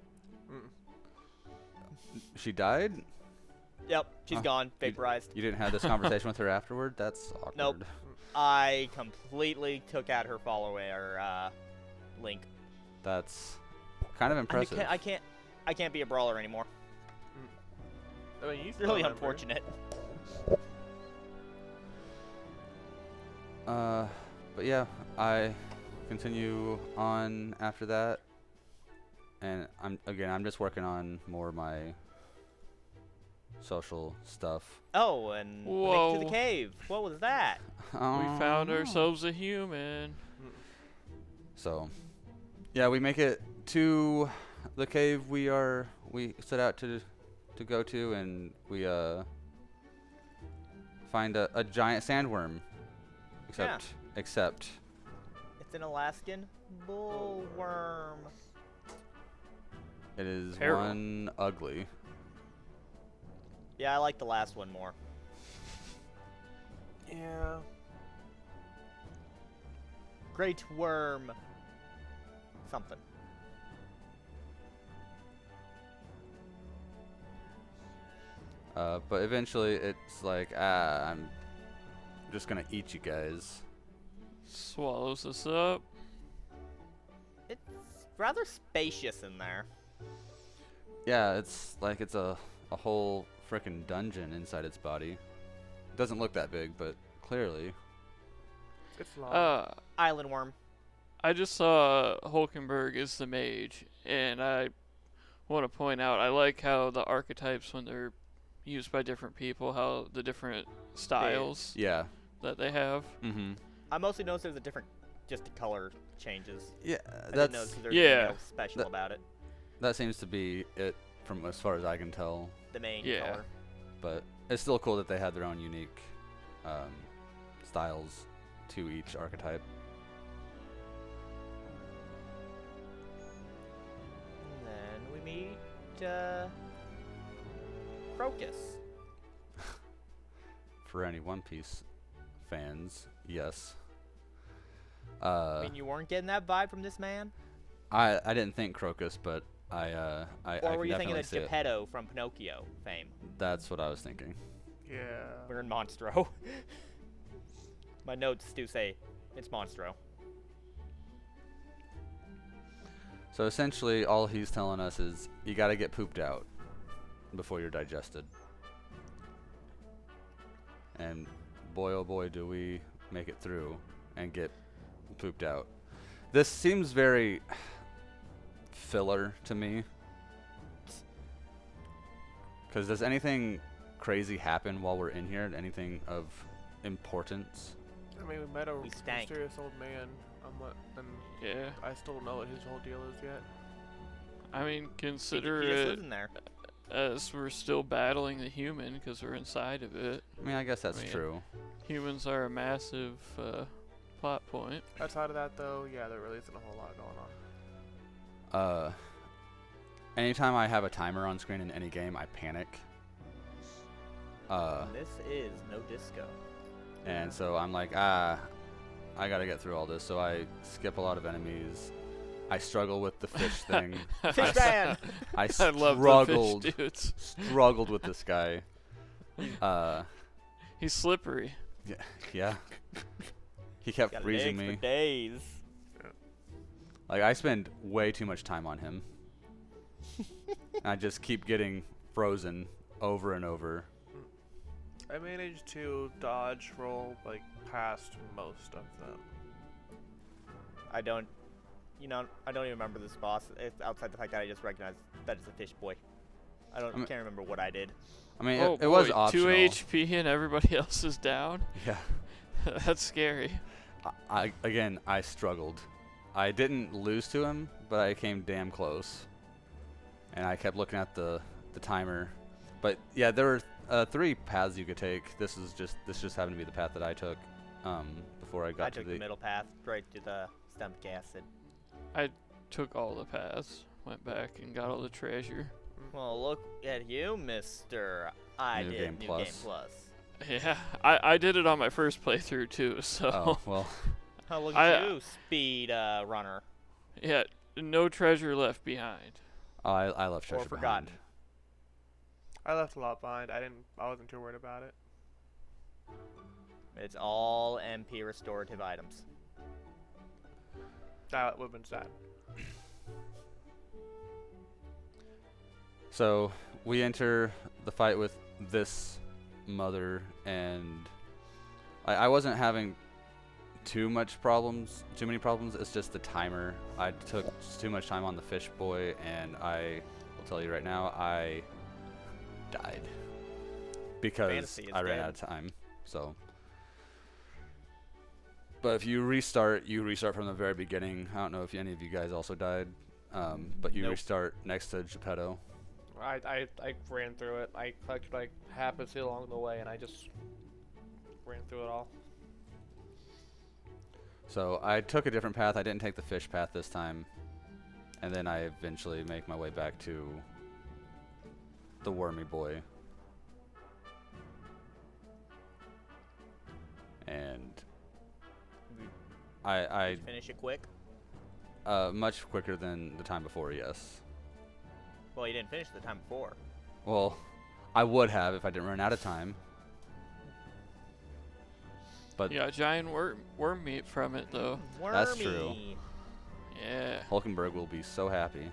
She died? Yep, she's Huh. gone, vaporized. You didn't have this conversation with her afterward? That's awkward. Nope. I completely took out her follower link. That's kind of impressive. I can't be a brawler anymore. I mean, you It's still really remember. unfortunate. But yeah, I continue on after that, and I'm just working on more of my social stuff. Oh, and link to Whoa. the cave. What was that? We found Oh. ourselves a human. So, yeah, we make it to the cave we set out to go to, and we find a giant sandworm. Except It's an Alaskan bullworm. it is Terrible. one ugly. Yeah, I like the last one more. Yeah. Great worm. Something. But eventually it's like, I'm just gonna eat you guys. Swallows us up. It's rather spacious in there. Yeah, it's like it's a whole frickin' dungeon inside its body. Doesn't look that big, but clearly. It's long. Island worm. I just saw Hulkenberg as the mage, and I want to point out I like how the archetypes, when they're used by different people, how the different styles Yeah. that they have. Mm-hmm. I mostly noticed there's a different, just the color changes. Yeah, I didn't that's notice if there's yeah. anything else special That- about it. that seems to be it from as far as I can tell. The main Yeah. color. But it's still cool that they had their own unique styles to each archetype. And then we meet Crocus. For any One Piece fans, yes. I mean, you weren't getting that vibe from this man? I didn't think Crocus, but I I Or can were you thinking definitely of see it. Geppetto from Pinocchio fame? That's what I was thinking. Yeah. We're in Monstro. My notes do say it's Monstro. So essentially, all he's telling us is you got to get pooped out before you're digested. And boy, oh boy, do we make it through and get pooped out. This seems very filler to me. Because does anything crazy happen while we're in here? Anything of importance? I mean, we met a We stank. mysterious old man, and Yeah. I still don't know what his whole deal is yet. I mean, consider He just it lives in there. as we're still battling the human because we're inside of it. I mean, I guess that's I mean, true. Humans are a massive plot point. Outside of that, though, yeah, there really isn't a whole lot going on. Anytime I have a timer on screen in any game, I panic. This is no disco. And so I'm like, I gotta get through all this. So I skip a lot of enemies. I struggle with the fish thing. Fish man! I I love the struggled, fish dudes. struggled with this guy. He's slippery. Yeah. He kept Got freezing legs me. for days. Like I spend way too much time on him. I just keep getting frozen over and over. I managed to dodge roll like past most of them. I don't even remember this boss. It's outside the fact that I just recognized that it's a fish boy. Can't remember what I did. I mean, Oh it was boy, optional. 2 HP and everybody else is down. Yeah. That's scary. I struggled. I didn't lose to him, but I came damn close. And I kept looking at the timer. But yeah, there were 3 paths you could take. This just happened to be the path that I took before I got I to took the middle path right to the stomach acid. I took all the paths, went back and got all the treasure. Well, look at you, Mister. I New did Game New Plus. Game Plus. Yeah, I did it on my first playthrough too, so Oh, well. Oh, look I- at you, speed runner. yeah, no treasure left behind. I left treasure Or forgotten. behind. I left a lot behind. I wasn't too worried about it. It's all MP restorative items. That would have been sad. So we enter the fight with this mother, and I wasn't having too many problems. It's just the timer. I took too much time on the fish boy, and I will tell you right now, I died because Fantasy is I ran dead. out of time. So, but if you restart from the very beginning. I don't know if any of you guys also died, but you Nope. restart next to Geppetto. I ran through it. I collected like half a seal along the way, and I just ran through it all. So I took a different path. I didn't take the fish path this time. And then I eventually make my way back to the wormy boy. And I Finish it quick. much quicker than the time before, yes. Well, you didn't finish the time before. Well, I would have if I didn't run out of time. But Yeah, giant worm meat from it though. Wormy. That's true. Yeah. Hulkenberg will be so happy.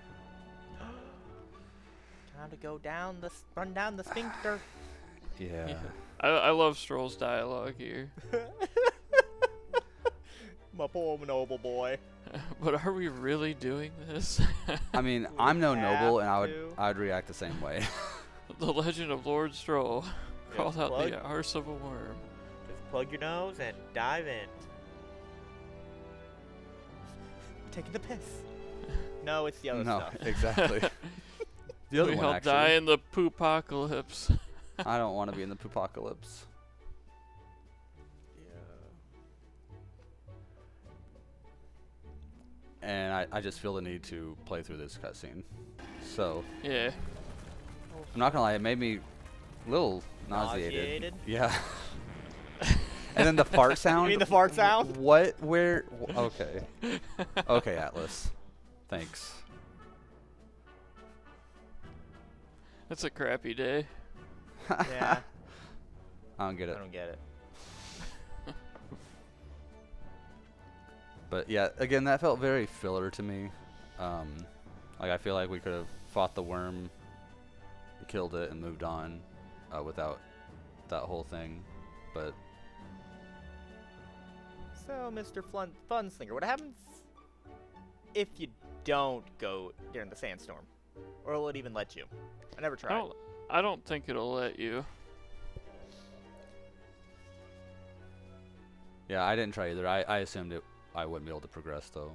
Time to go down run down the sphincter. Yeah. Yeah. I love Stroll's dialogue here. My poor noble boy. But are we really doing this? I mean, I'm no noble, and have to. I'd react the same way. The legend of Lord Stroll crawled out plug. the arse of a worm. Just plug your nose and dive in. Taking the piss. No, it's the other No, stuff. exactly. The other We one, all actually. die in the poopocalypse. I don't want to be in the poopocalypse. And I just feel the need to play through this cutscene. So, Yeah. I'm not gonna lie, it made me a little nauseated. Nauseated? Yeah. And then the fart sound. You mean the fart sound? What? Where? Okay. Okay, Atlas. Thanks. It's a crappy day. Yeah. I don't get I it. don't get it. But yeah, again, that felt very filler to me. Like I feel like we could have fought the worm, killed it, and moved on without that whole thing. But So, Mr. Funslinger, what happens if you don't go during the sandstorm? Or will it even let you? I never tried. I don't think it'll let you. yeah, I didn't try either. I assumed I wouldn't be able to progress though.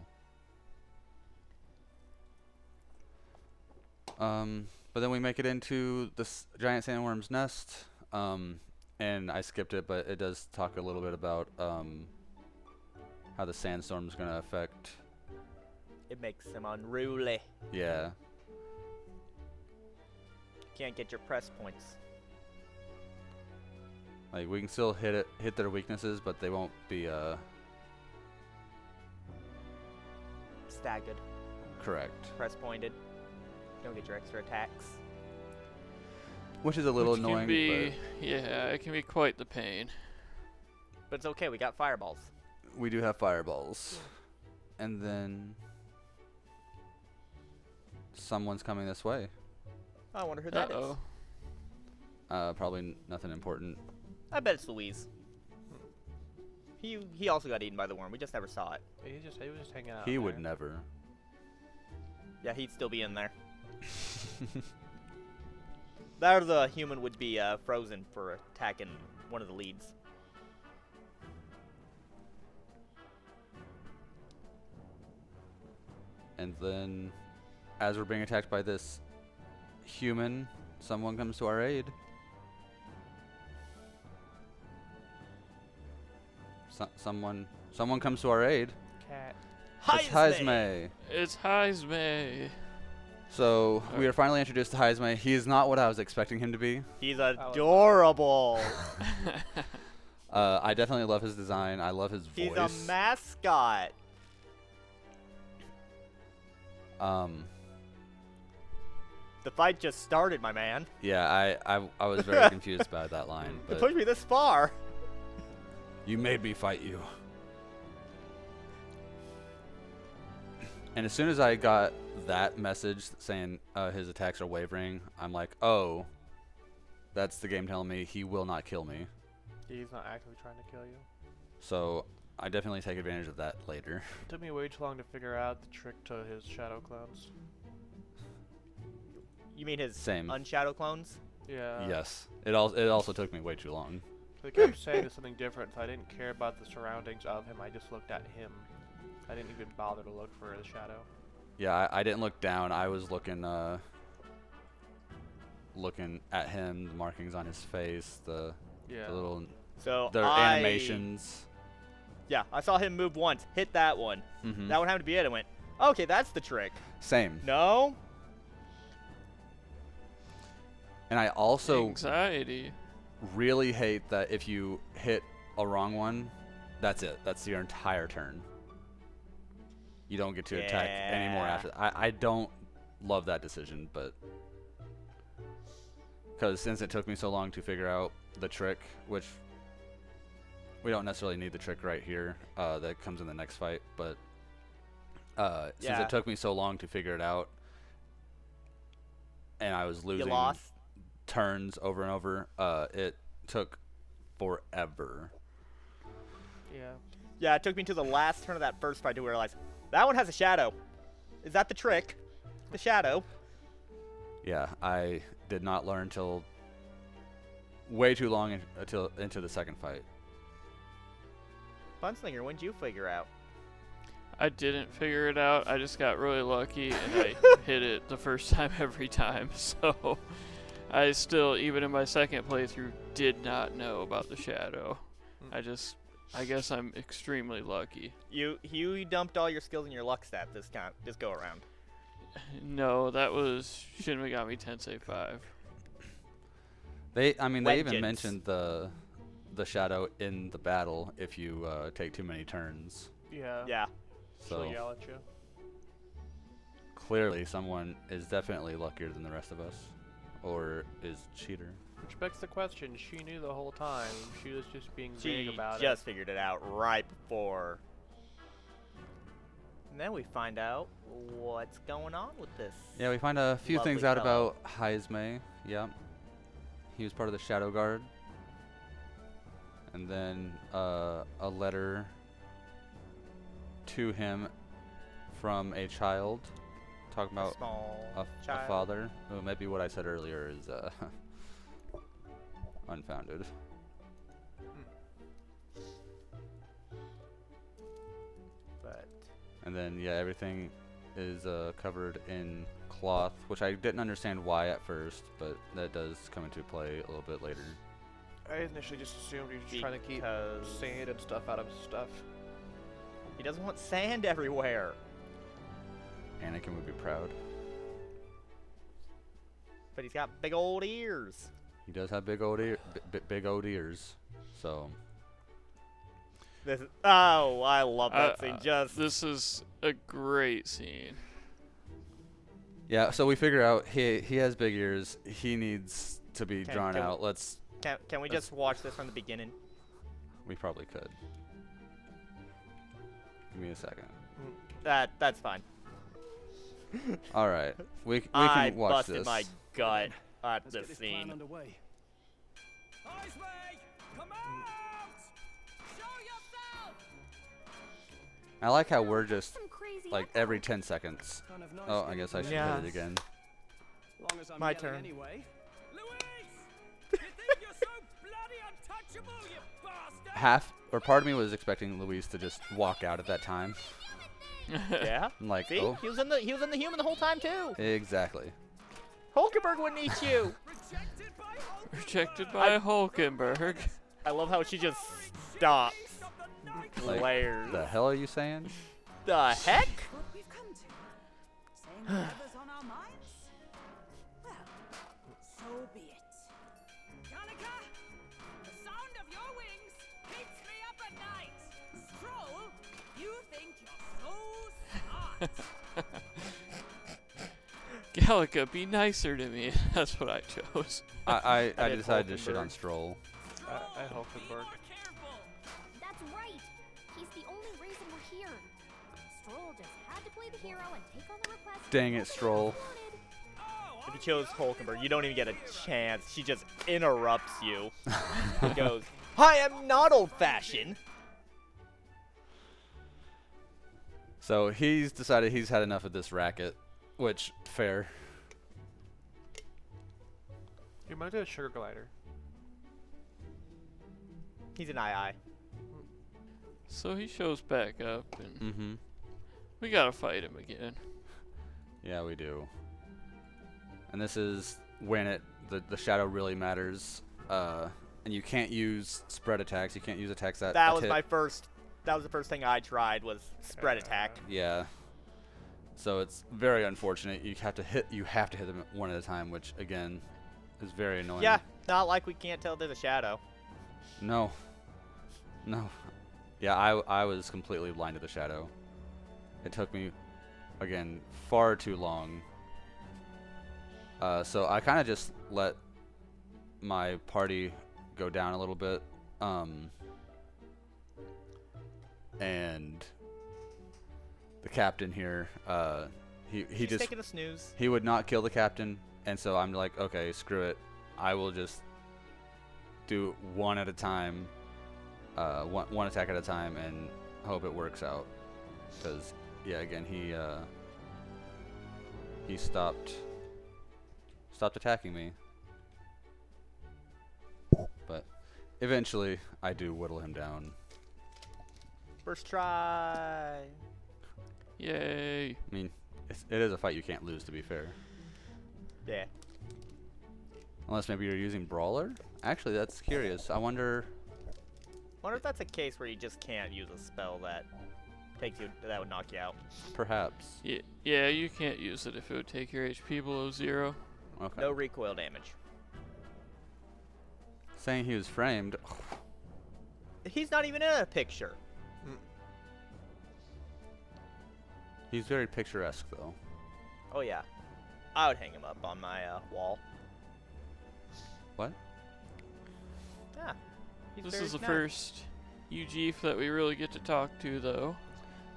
But then we make it into this giant sandworm's nest. And I skipped it, but it does talk a little bit about how the sandstorm's gonna affect. It makes him unruly. Yeah. Can't get your press points. Like we can still hit their weaknesses, but they won't be Staggered. correct. Press pointed. Don't get your extra attacks. Which is a little Which annoying, can be, yeah, it can be quite the pain. But it's okay, we got fireballs. but we do have fireballs. And then someone's coming this way. I wonder who that is. Uh-oh. Probably nothing important. I bet it's Louise. He also got eaten by the worm. We just never saw it. He was just hanging out. He would there. never. Yeah, he'd still be in there. That or the human would be frozen for attacking one of the leads. And then, as we're being attacked by this human, someone comes to our aid. Someone comes to our aid. Cat. It's Heismay. It's Heismay. So we are finally introduced to Heismay. He is not what I was expecting him to be. He's adorable. I definitely love his design. I love his voice. He's a mascot. The fight just started, my man. Yeah, I was very confused by that line. You But pushed me this far. you made me fight you. And as soon as I got that message saying his attacks are wavering, I'm like, oh, that's the game telling me he will not kill me. He's not actively trying to kill you. So I definitely take advantage of that later. It took me way too long to figure out the trick to his shadow clones. You mean his Same. unshadow clones? Yeah. Yes. It also took me way too long. They kept saying there's something different, so I didn't care about the surroundings of him. I just looked at him. I didn't even bother to look for the shadow. Yeah, I didn't look down. I was looking at him, the markings on his face, the little So animations. Yeah, I saw him move once, hit that one. Mhm. That one happened to be it. I went, okay, that's the trick. Same. No? And I also Anxiety. really hate that if you hit a wrong one, that's it. That's your entire turn. You don't get to attack anymore Yeah. after. I don't love that decision, but because since it took me so long to figure out the trick, which we don't necessarily need the trick right here, that comes in the next fight, but since Yeah. it took me so long to figure it out, and I was You losing lost. turns over and over, it took forever. Yeah. Yeah, it took me to the last turn of that first fight to realize that one has a shadow. Is that the trick? The shadow. Yeah, I did not learn till way too long until into the second fight. Gunslinger, when did you figure out? I didn't figure it out. I just got really lucky and I hit it the first time every time. So I still, even in my second playthrough, did not know about the shadow. I guess I'm extremely lucky. You dumped all your skills in your luck stat this go around. No, that was Shin Megami Tensei 5. They even Vengeance. mentioned the shadow in the battle if you take too many turns. Yeah. Yeah. So She'll yell at you. clearly someone is definitely luckier than the rest of us, or is cheater. Which begs the question, she knew the whole time. She was just being vague She about just figured it out right before. And then we find out what's going on with this. Yeah, we find a few things Lovely out fellow. about Heisme. Yep. He was part of the Shadow Guard. And then a letter to him from a child talking about Small a child. father. Well, maybe what I said earlier is unfounded. But And then, yeah, everything is covered in cloth, which I didn't understand why at first, but that does come into play a little bit later. I initially just assumed he was just trying to keep because sand and stuff out of his stuff. he doesn't want sand everywhere. Anakin would be proud. But he's got big old ears. He does have big old big old ears, so Oh, I love that scene. This is a great scene. yeah. So we figure out he has big ears. He needs to be drawn can we- out. Can we just watch this from the beginning? We probably could. Give me a second. That's fine. All right, we I can watch busted this. my gut at Let's this get this plan scene. underway. Come out! Show yourself! I like how we're just Some crazy like echo. every 10 seconds. Kind of nice Oh, I getting guess I should Yeah. hit it again. Long as I'm My yelling turn. Anyway. Louise! You think you're so bloody untouchable, you bastard? Part of me was expecting Louise to just walk out at that time. Yeah. I'm like, See, oh, he was in the human the whole time too. exactly. Hulkenberg wouldn't eat you. Rejected by Hulk. Rejected by Hulkenberg. I love how she just stops. Like, Glares. the hell are you saying? The heck? What we've come to. Saying whatever's on our minds? Well, so be it. Danica, the sound of your wings keeps me up at night. Stroll, you think you're so smart. Gallica, be nicer to me. That's what I chose. I I did decided to shit Hulkenberg. on Stroll. I Hulkenberg. That's right. He's the only reason we're here. Stroll just had to play the hero and take on the request. Dang it, nobody else Stroll. wanted. If you chose Hulkenberg, you don't even get a chance. She just interrupts you. He goes, I am not old-fashioned. So he's decided he's had enough of this racket, which, fair. You might do a sugar glider. He's an II. So he shows back up, and Mm-hmm. we gotta fight him again. Yeah, we do. And this is when the shadow really matters. And you can't use spread attacks. You can't use attacks that That was hit. my first. That was the first thing I tried was spread attack. Yeah. So it's very unfortunate. You have to hit them one at a time, which again is very annoying. Yeah, not like we can't tell there's a shadow. No. No. Yeah, I was completely blind to the shadow. It took me, again, far too long. So I kind of just let my party go down a little bit. And the captain here, he She's just taking a snooze. he would not kill the captain, and so I'm like, okay, screw it. I will just do one at a time, one attack at a time, and hope it works out. Because yeah, again, he stopped attacking me. But eventually, I do whittle him down. First try. Yay. I mean, it is a fight you can't lose, to be fair. Yeah. Unless maybe you're using Brawler? Actually, that's curious. I wonder... Wonder if that's a case where you just can't use a spell that would knock you out. Perhaps. Yeah, you can't use it if it would take your HP below 0. Okay. No recoil damage. Saying he was framed... He's not even in a picture. He's very picturesque, though. Oh yeah. I would hang him up on my wall. What? Yeah. He's This very is the nice. first UGF that we really get to talk to, though.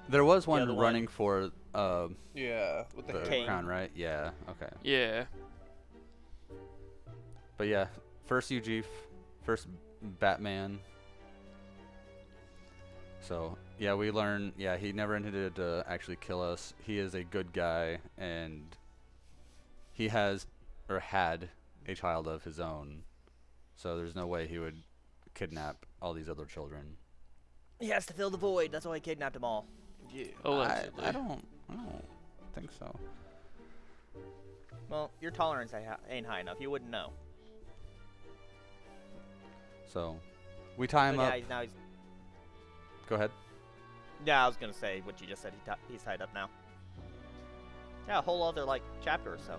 There was one the running one- for Yeah, with the the hair. Cane. crown, right? Yeah, okay. Yeah. But yeah, first UG, first Batman. So, yeah, we learn, yeah, he never intended to actually kill us. He is a good guy, and he has, or had, a child of his own. So there's no way he would kidnap all these other children. He has to fill the void. That's why he kidnapped them all. Yeah. Allegedly. I don't think so. Well, your tolerance ain't high enough. You wouldn't know. So, we tie him But up. yeah, now he's. Go ahead. Yeah, I was gonna say what you just said. He's tied up now. Yeah, a whole other like chapter or so.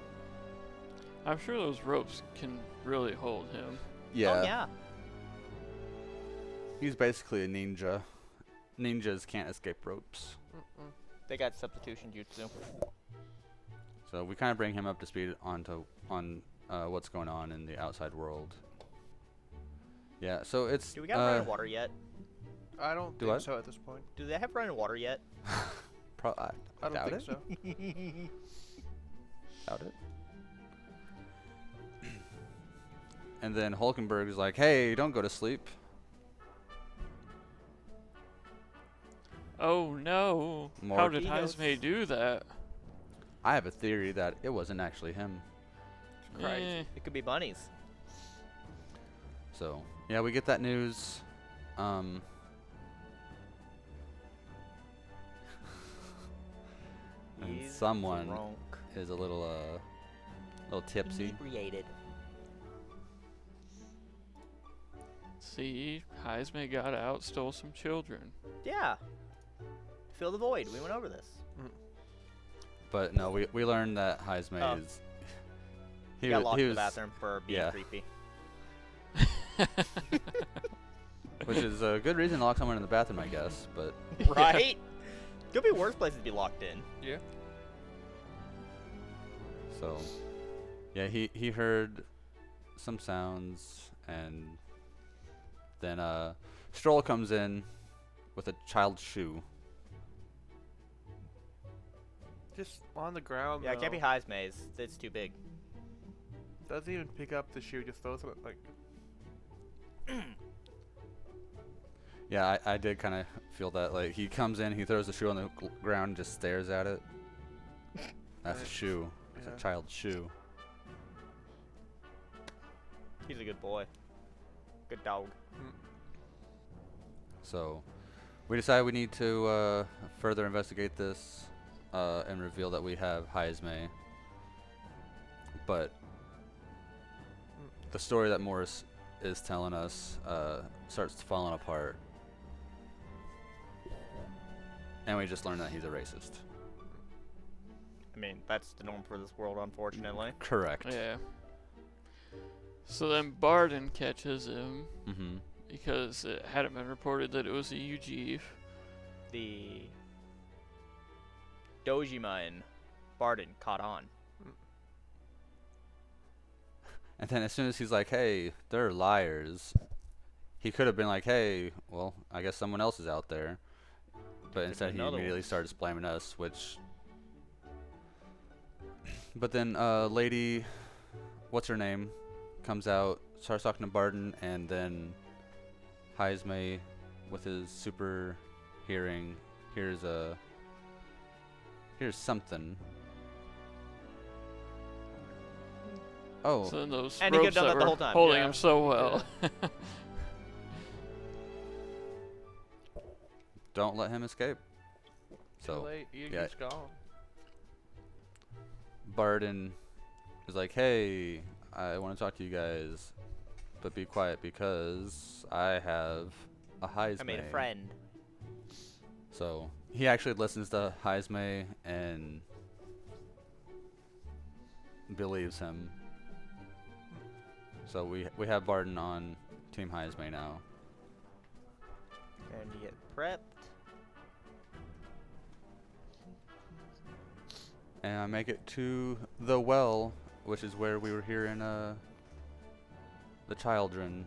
I'm sure those ropes can really hold him. Yeah. Oh yeah. He's basically a ninja. Ninjas can't escape ropes. They got substitution jutsu. So we kind of bring him up to speed on what's going on in the outside world. Yeah, so it's... Do we got running water yet? I don't Do think what? so at this point. Do they have running water yet? I I don't doubt think it. so. Doubt it. And then Hulkenberg is like, hey, don't go to sleep. Oh no! How More did egos. Heisme do that? I have a theory that it wasn't actually him. Eh, It could be bunnies. So, yeah, we get that news. And He's someone drunk. is a little tipsy. Inebriated. see, Heisme got out, stole some children. Yeah. Fill the void. We went over this. But no, we learned that Heisme Oh. is... He got locked in the was- bathroom for being yeah. creepy. Which is a good reason to lock someone in the bathroom, I guess. But Right? Could be worse places to be locked in. Yeah. so, yeah, he heard some sounds, and then Stroll comes in with a child's shoe. Just on the ground. Yeah, it can't be though. Heisme's. It's too big. Doesn't even pick up the shoe. Just throws it like. Yeah, I did kind of feel that. Like, he comes in, he throws the shoe on the ground, and just stares at it. That's a Nice. shoe. It's Yeah. a child's shoe. He's a good boy. Good dog. So, we decided we need to further investigate this and reveal that we have Heisme. But the story that Morris is telling us starts falling apart. And we just learned that he's a racist. I mean, that's the norm for this world, unfortunately. Correct. Yeah. So then Barden catches him Mm-hmm. because it hadn't been reported that it was a UGF. The Dojima and Barden caught on. And then as soon as he's like, hey, they're liars, he could have been like, hey, well, I guess someone else is out there. But instead he another immediately one. starts blaming us, which... But then lady, what's her name, comes out, starts talking to Barton, and then Heismay, with his super hearing, here's something. Oh, So then those And he ropes could've done that that the were whole time, holding yeah. him so well. don't let him escape. Too So late. yeah. He's gone. Barton is like, hey, I want to talk to you guys, but be quiet because I have a Heismay. I made a friend. So he actually listens to Heismay and believes him. So we have Barton on Team Heismay now. And you get prepped. And I make it to the well, which is where we were here in the Children.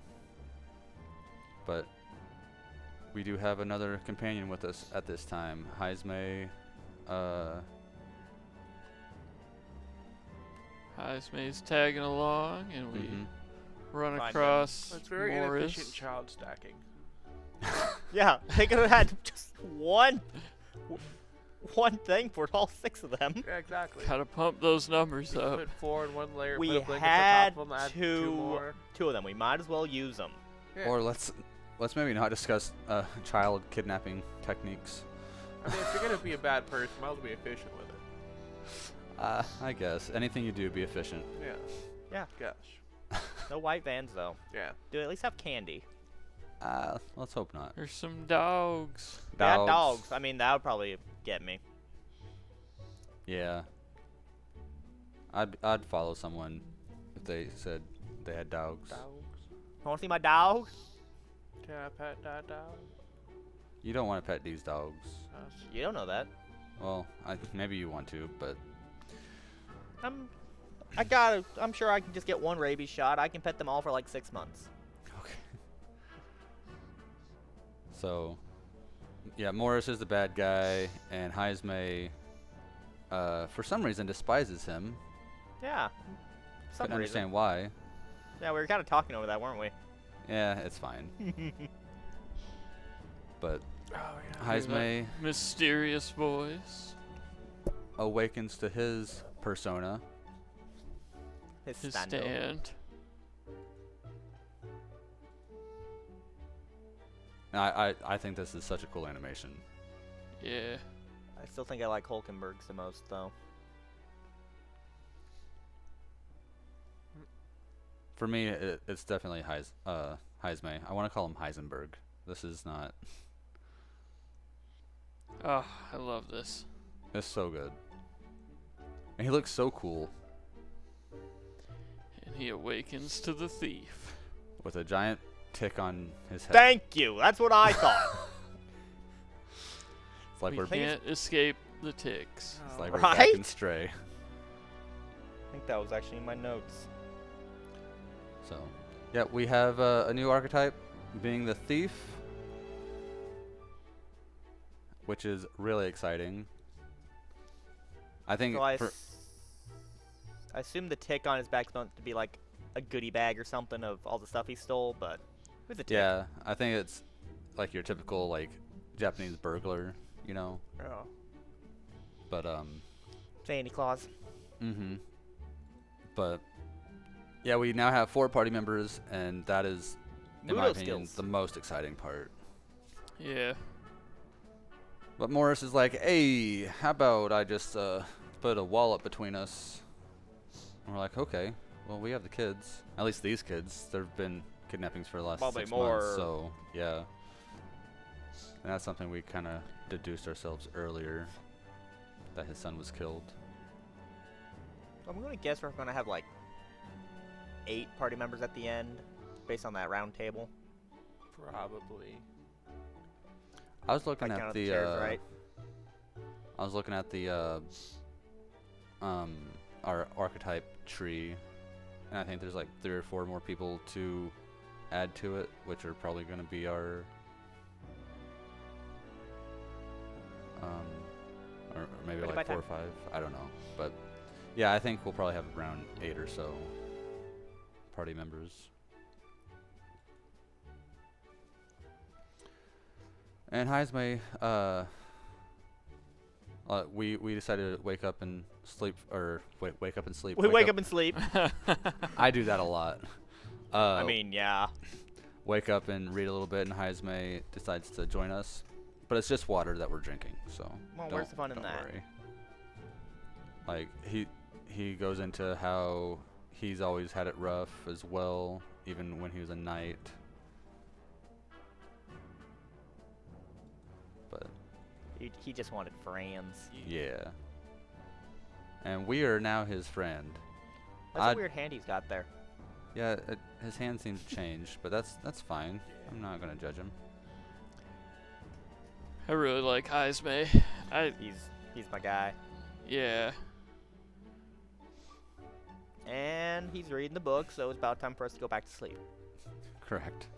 But we do have another companion with us at this time. Heismay, Heismay's tagging along, and we run Find across It's very Morris. inefficient child stacking. Yeah, they could have had just one thing for all 6 of them. Yeah, exactly. Gotta pump those numbers You up. put 4 in one layer, We put a blink had on top of them, add 2 more. 2 of them. We might as well use them. Yeah. Or let's maybe not discuss child kidnapping techniques. I mean, if you're gonna be a bad person, might as well be efficient with it. I guess anything you do, be efficient. Yeah. Yeah. Gosh. No white vans though. Yeah. Do at least have candy. Let's hope not. There's some dogs. Yeah, dogs. I mean, that would probably get me. Yeah. I'd follow someone if they said they had dogs. Dogs. Want to see my dog? Can I pet that dog? You don't want to pet these dogs. You don't know that. Well, maybe you want to, but I'm sure I can just get one rabies shot. I can pet them all for like 6 months. okay. So, yeah, Morris is the bad guy, and Heismay, for some reason, despises him. Yeah. Some Couldn't reason. understand why. Yeah, we were kind of talking over that, weren't we? Yeah, it's fine. But Oh yeah. Heismay Mysterious voice. awakens to his persona. His His stand-up. stand. And I think this is such a cool animation. Yeah. I still think I like Hulkenberg's the most, though. For me, it's definitely Heismay. I want to call him Heisenberg. This is not. Oh, I love this. It's so good. And he looks so cool And he awakens to the thief. with a giant tick on his head. Thank you. That's what I thought. It's like We we're think- Can't escape the ticks. it's like we're back in Right? Stray. I think that was actually in my notes. So, yeah, we have a new archetype being the thief, which is really exciting. I think So I for, assume the tick on his back is meant to be like a goodie bag or something of all the stuff he stole, but with the tick. yeah, I think it's like your typical like Japanese burglar, you know. Yeah. But Santa Claus. but yeah, we now have 4 party members, and that is, in my Mudo opinion, skills. the most exciting part. Yeah. But Morris is like, hey, how about I just put a wall up between us? And we're like, okay, well, we have the kids. At least these kids. There have been kidnappings for the last Probably 6 more. months, so yeah. And that's something we kind of deduced ourselves earlier, that his son was killed. I'm gonna guess we're gonna have like 8 party members at the end, based on that round table. Probably. I was looking If I at count the chairs right. I was looking at the our archetype tree, and I think there's like 3 or 4 more people to add to it, which are probably going to be our or maybe Ready by like 4 or time. 5. I don't know, but yeah, I think we'll probably have around 8 or so party members. And Heismay, we decided to wake up and sleep, or wake up and sleep. We wake up and sleep. I do that a lot. I mean, yeah. Wake up and read a little bit, and Heismay decides to join us, but it's just water that we're drinking, so Well, where's the fun in don't that? worry. Like he goes into how he's always had it rough as well, even when he was a knight. But He just wanted friends. yeah, and we are now his friend. That's I'd- a weird hand he's got there. Yeah, his hand seems to change, but that's fine. I'm not gonna judge him. I really like Heismay. He's my guy. Yeah. And he's reading the book, so it's about time for us to go back to sleep. Correct.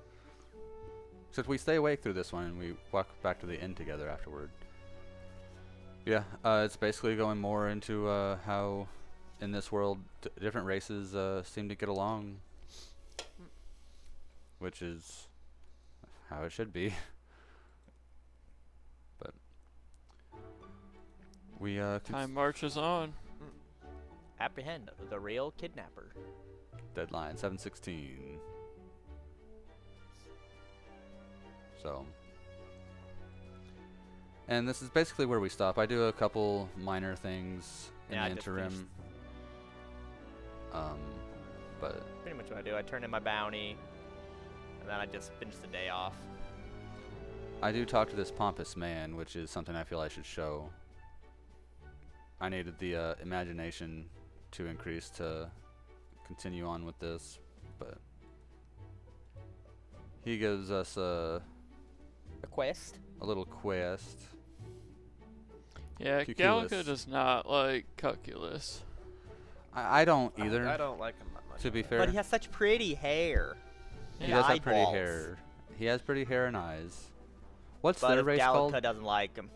Except we stay awake through this one, and we walk back to the inn together afterward. Yeah, it's basically going more into how, in this world, different races seem to get along, which is how it should be. But we Time marches on. Apprehend the real kidnapper. deadline 7/16. So, and this is basically where we stop. I do a couple minor things in Yeah, I the just interim. finished- But Pretty much what I do. I turn in my bounty, and then I just finish the day off. I do talk to this pompous man, which is something I feel I should show. I needed the imagination to increase to continue on with this, but he gives us a A quest. little quest. Yeah, Cuculus. Gallica does not like calculus. I don't either, I don't like him that much. to be fair. But he has such pretty hair. He and does have pretty eyeballs. hair. He has pretty hair and eyes. What's But their if race Gallica called? doesn't like him,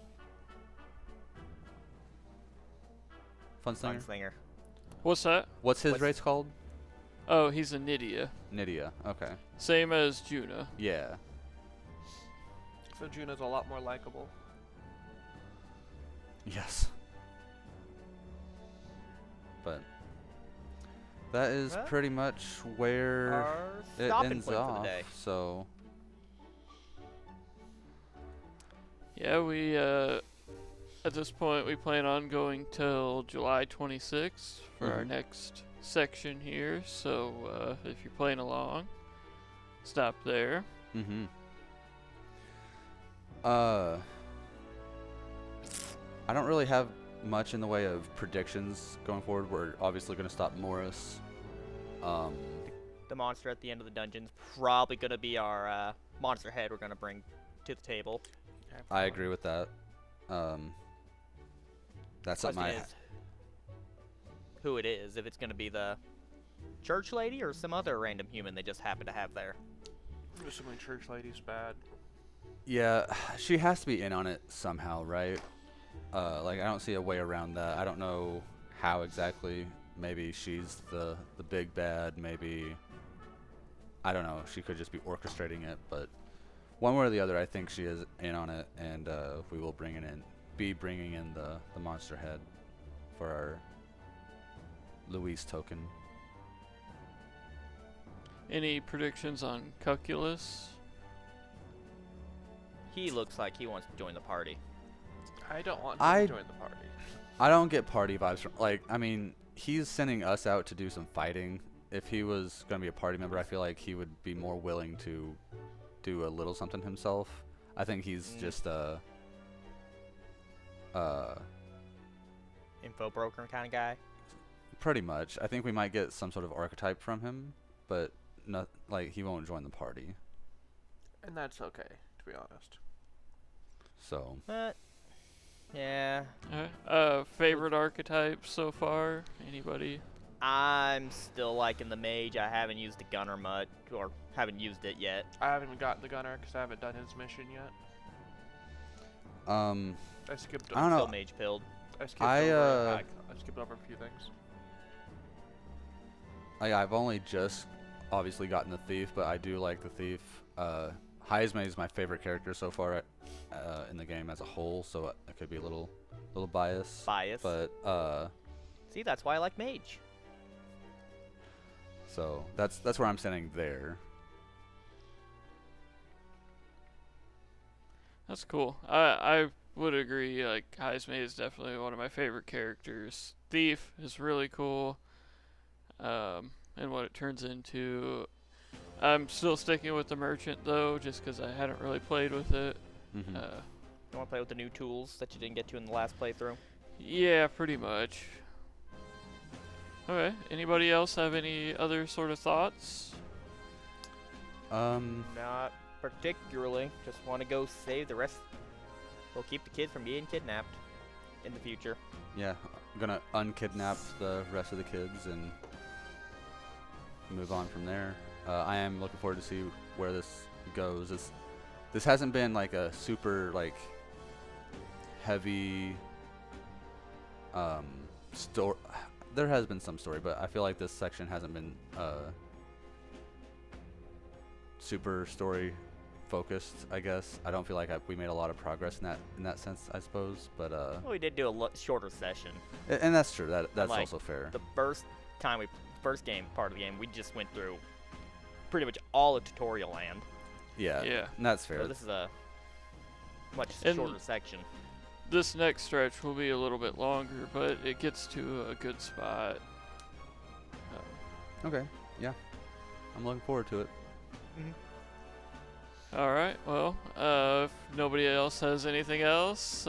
Funslinger? Gunslinger. What's that? What's his What's- race called? Oh, he's a Nydia. Nydia. Okay. Same as Juna. Yeah. So Juna's a lot more likable. Yes. But that is Well, pretty much where Our it stopping ends point for the off. day. So Yeah, we at this point we plan on going till July 26th for our Mhm. next section here. So if you're playing along, stop there. mm-hmm. I don't really have much in the way of predictions going forward. We're obviously going to stop Morris. The monster at the end of the dungeon's probably gonna be our monster head we're gonna bring to the table. I agree with that. That's something Question is who it is. If it's gonna be the church lady or some other random human they just happen to have there. I'm assuming church lady's bad. Yeah, she has to be in on it somehow, right? Like, I don't see a way around that. I don't know how exactly. Maybe she's the big bad. Maybe, I don't know. She could just be orchestrating it. But one way or the other, I think she is in on it, and we will be bringing in the monster head for our Luis token. Any predictions on calculus? He looks like he wants to join the party. I don't want I- to join the party. I don't get party vibes from, like, I mean, he's sending us out to do some fighting. If he was going to be a party member, I feel like he would be more willing to do a little something himself. I think he's just Info broker kind of guy. pretty much. I think we might get some sort of archetype from him, but not like he won't join the party. And that's okay, to be honest. So, But yeah, Favorite archetype so far? Anybody? I'm still liking the mage. I haven't used the gunner much, or haven't used it yet. I haven't even gotten the gunner because I haven't done his mission yet. I skipped. I don't know. Still mage pilled. I skipped I, over. I skipped over a few things. I've only just obviously gotten the thief, but I do like the thief. Heisman is my favorite character so far in the game as a whole, so it could be a little biased. But See, that's why I like mage. so that's where I'm standing there. That's cool. I would agree. Like Heisman is definitely one of my favorite characters. Thief is really cool. And what it turns into. I'm still sticking with the merchant though, just because I hadn't really played with it. Mm-hmm. You want to play with the new tools that you didn't get to in the last playthrough? Yeah, pretty much. Okay. Anybody else have any other sort of thoughts? Not particularly. Just want to go save the rest. We'll keep the kids from getting kidnapped in the future. Yeah, I'm gonna unkidnap the rest of the kids and move on from there. I am looking forward to see where this goes. This hasn't been like a super like heavy story. There has been some story, but I feel like this section hasn't been super story focused. I guess I don't feel like we made a lot of progress in that sense. I suppose, but Well, we did do a shorter session. and that's true. That's Like, also fair. The first game part of the game, we just went through pretty much all of tutorial land. Yeah, Yeah. and that's fair. So this is a much And shorter section. This next stretch will be a little bit longer, but it gets to a good spot. Okay, yeah, I'm looking forward to it. All right. Well, if nobody else has anything else,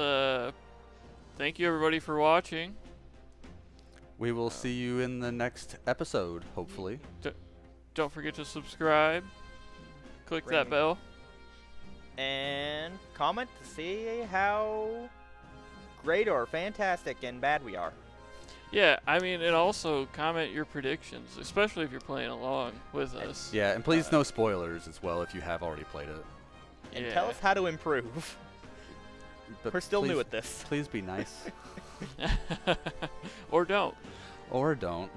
thank you everybody for watching. We will see you in the next episode, hopefully. Don't forget to subscribe. Click that Ring. bell. And comment to see how great or fantastic and bad we are. Yeah, I mean, and also comment your predictions, especially if you're playing along with us. Yeah, and please no spoilers as well if you have already played it. And Yeah. tell us how to improve. But We're still please, new at this. Please be nice. Or don't. Or don't.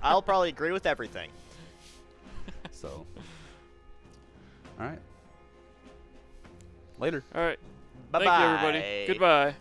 I'll probably agree with everything. So. Alright. Later. All right. Bye-bye. Thank you, everybody. Goodbye.